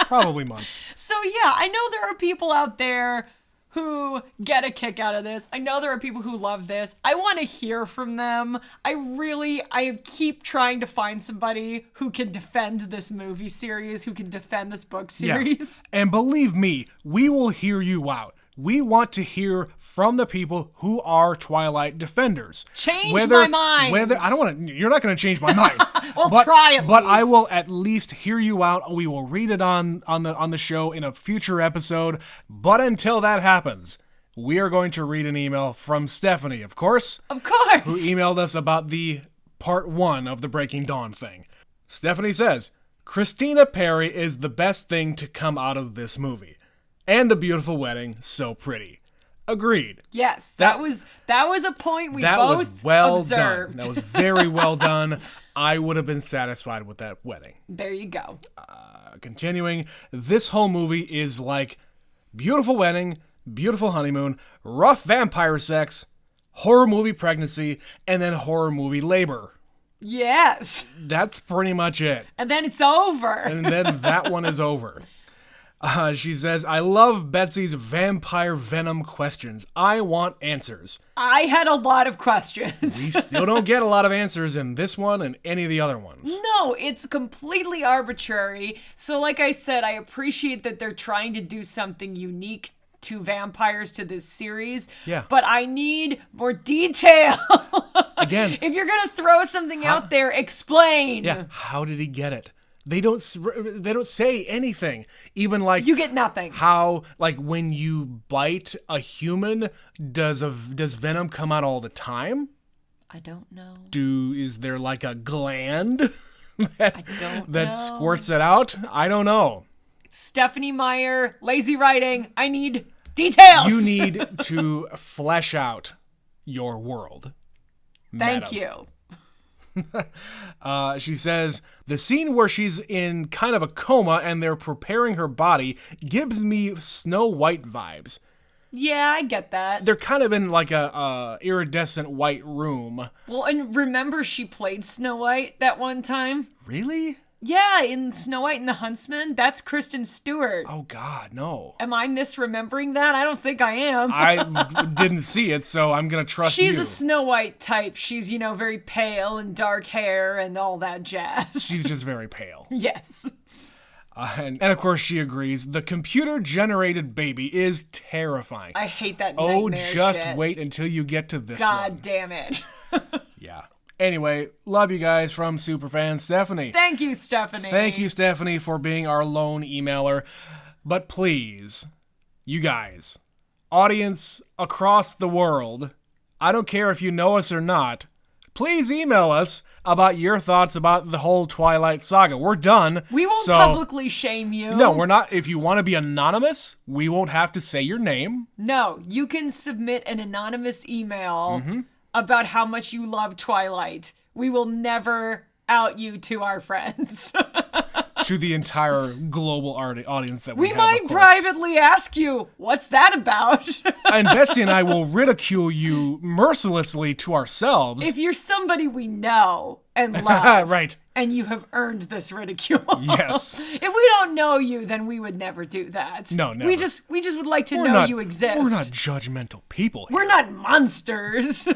Probably months. So yeah, I know there are people out there who get a kick out of this. I know there are people who love this. I want to hear from them. I keep trying to find somebody who can defend this movie series, who can defend this book series. Yeah. And believe me, we will hear you out. We want to hear from the people who are Twilight defenders. Change my mind. I don't want to. You're not going to change my mind. Well, try at least. But I will at least hear you out. We will read it on the show in a future episode. But until that happens, we are going to read an email from Stephanie, of course. Of course. Who emailed us about the part 1 of the Breaking Dawn thing. Stephanie says, Christina Perry is the best thing to come out of this movie. And the beautiful wedding, so pretty. Agreed. Yes, that was a point we both was well observed. Done. That was very well done. I would have been satisfied with that wedding. There you go. Continuing, this whole movie is like beautiful wedding, beautiful honeymoon, rough vampire sex, horror movie pregnancy, and then horror movie labor. Yes. That's pretty much it. And then it's over. And then that one is over. She says, I love Betsy's vampire venom questions. I want answers. I had a lot of questions. We still don't get a lot of answers in this one and any of the other ones. No, it's completely arbitrary. So like I said, I appreciate that they're trying to do something unique to vampires to this series. Yeah. But I need more detail. Again. If you're going to throw something out there, explain. Yeah. How did he get it? They don't say anything. Even like you get nothing. How like when you bite a human, does venom come out all the time? I don't know. Is there like a gland that squirts it out? I don't know. Stephanie Meyer, lazy writing. I need details. You need to flesh out your world. Thank you. She says, the scene where she's in kind of a coma and they're preparing her body gives me Snow White vibes. Yeah, I get that. They're kind of in like a iridescent white room. Well, and remember she played Snow White that one time? Really? Yeah, in Snow White and the Huntsman. That's Kristen Stewart. Oh, God, no. Am I misremembering that? I don't think I am. I didn't see it, so I'm going to trust you. She's a Snow White type. She's, very pale and dark hair and all that jazz. She's just very pale. Yes. And of course she agrees. The computer-generated baby is terrifying. I hate that nightmare shit. Oh, just wait until you get to this one. God damn it. Yeah. Anyway, love you guys from Superfan Stephanie. Thank you, Stephanie. Thank you, Stephanie, for being our lone emailer. But please, you guys, audience across the world, I don't care if you know us or not, please email us about your thoughts about the whole Twilight Saga. We're done. We won't publicly shame you. No, we're not. If you want to be anonymous, we won't have to say your name. No, you can submit an anonymous email about how much you love Twilight. We will never out you to our friends. To the entire global audience that we have, might privately ask you, what's that about? And Betsy and I will ridicule you mercilessly to ourselves. If you're somebody we know and love. Right. And you have earned this ridicule. Yes. If we don't know you, then we would never do that. No, never. We just would like to know you exist. We're not judgmental people here. We're not monsters.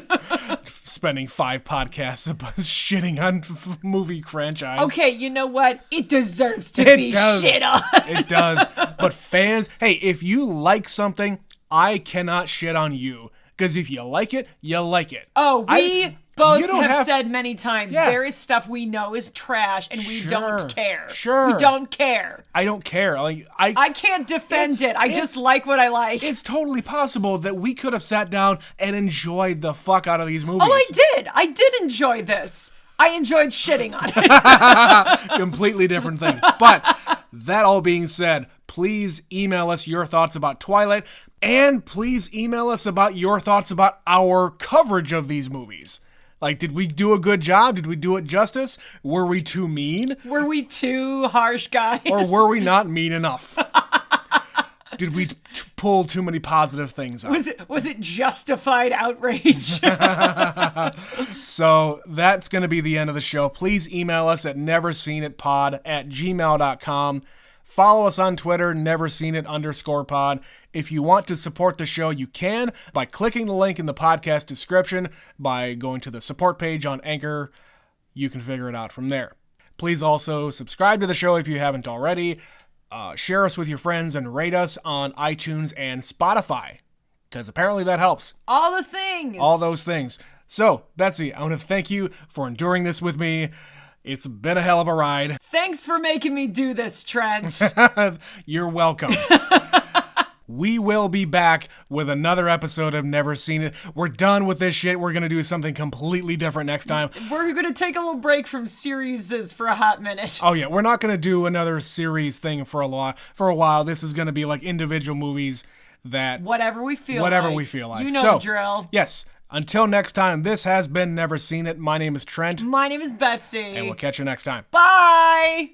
Spending 5 podcasts about shitting on movie franchise. Okay, you know what? It deserves to be shit on. It does. But fans, hey, if you like something, I cannot shit on you. Because if you like it, you like it. Oh, we both have said many times, Yeah. there is stuff we know is trash and we don't care. Sure. We don't care. I don't care. Like I can't defend it. I just like what I like. It's totally possible that we could have sat down and enjoyed the fuck out of these movies. Oh, I did. I did enjoy this. I enjoyed shitting on it. Completely different thing. But that all being said, please email us your thoughts about Twilight, and please email us about your thoughts about our coverage of these movies. Like, did we do a good job? Did we do it justice? Were we too mean? Were we too harsh, guys? Or were we not mean enough? Did we pull too many positive things out? Was it justified outrage? So that's going to be the end of the show. Please email us at neverseenitpod@gmail.com. Follow us on Twitter, neverseenit_pod. If you want to support the show, you can by clicking the link in the podcast description, by going to the support page on Anchor. You can figure it out from there. Please also subscribe to the show if you haven't already. Share us with your friends and rate us on iTunes and Spotify, because apparently that helps. All the things. All those things. So, Betsy, I want to thank you for enduring this with me. It's been a hell of a ride. Thanks for making me do this, Trent. You're welcome. We will be back with another episode of Never Seen It. We're done with this shit. We're going to do something completely different next time. We're going to take a little break from series for a hot minute. Oh, yeah. We're not going to do another series thing for a while. This is going to be like individual movies that... Whatever we feel like. You know the drill. Yes. Until next time, this has been Never Seen It. My name is Trent. My name is Betsy. And we'll catch you next time. Bye!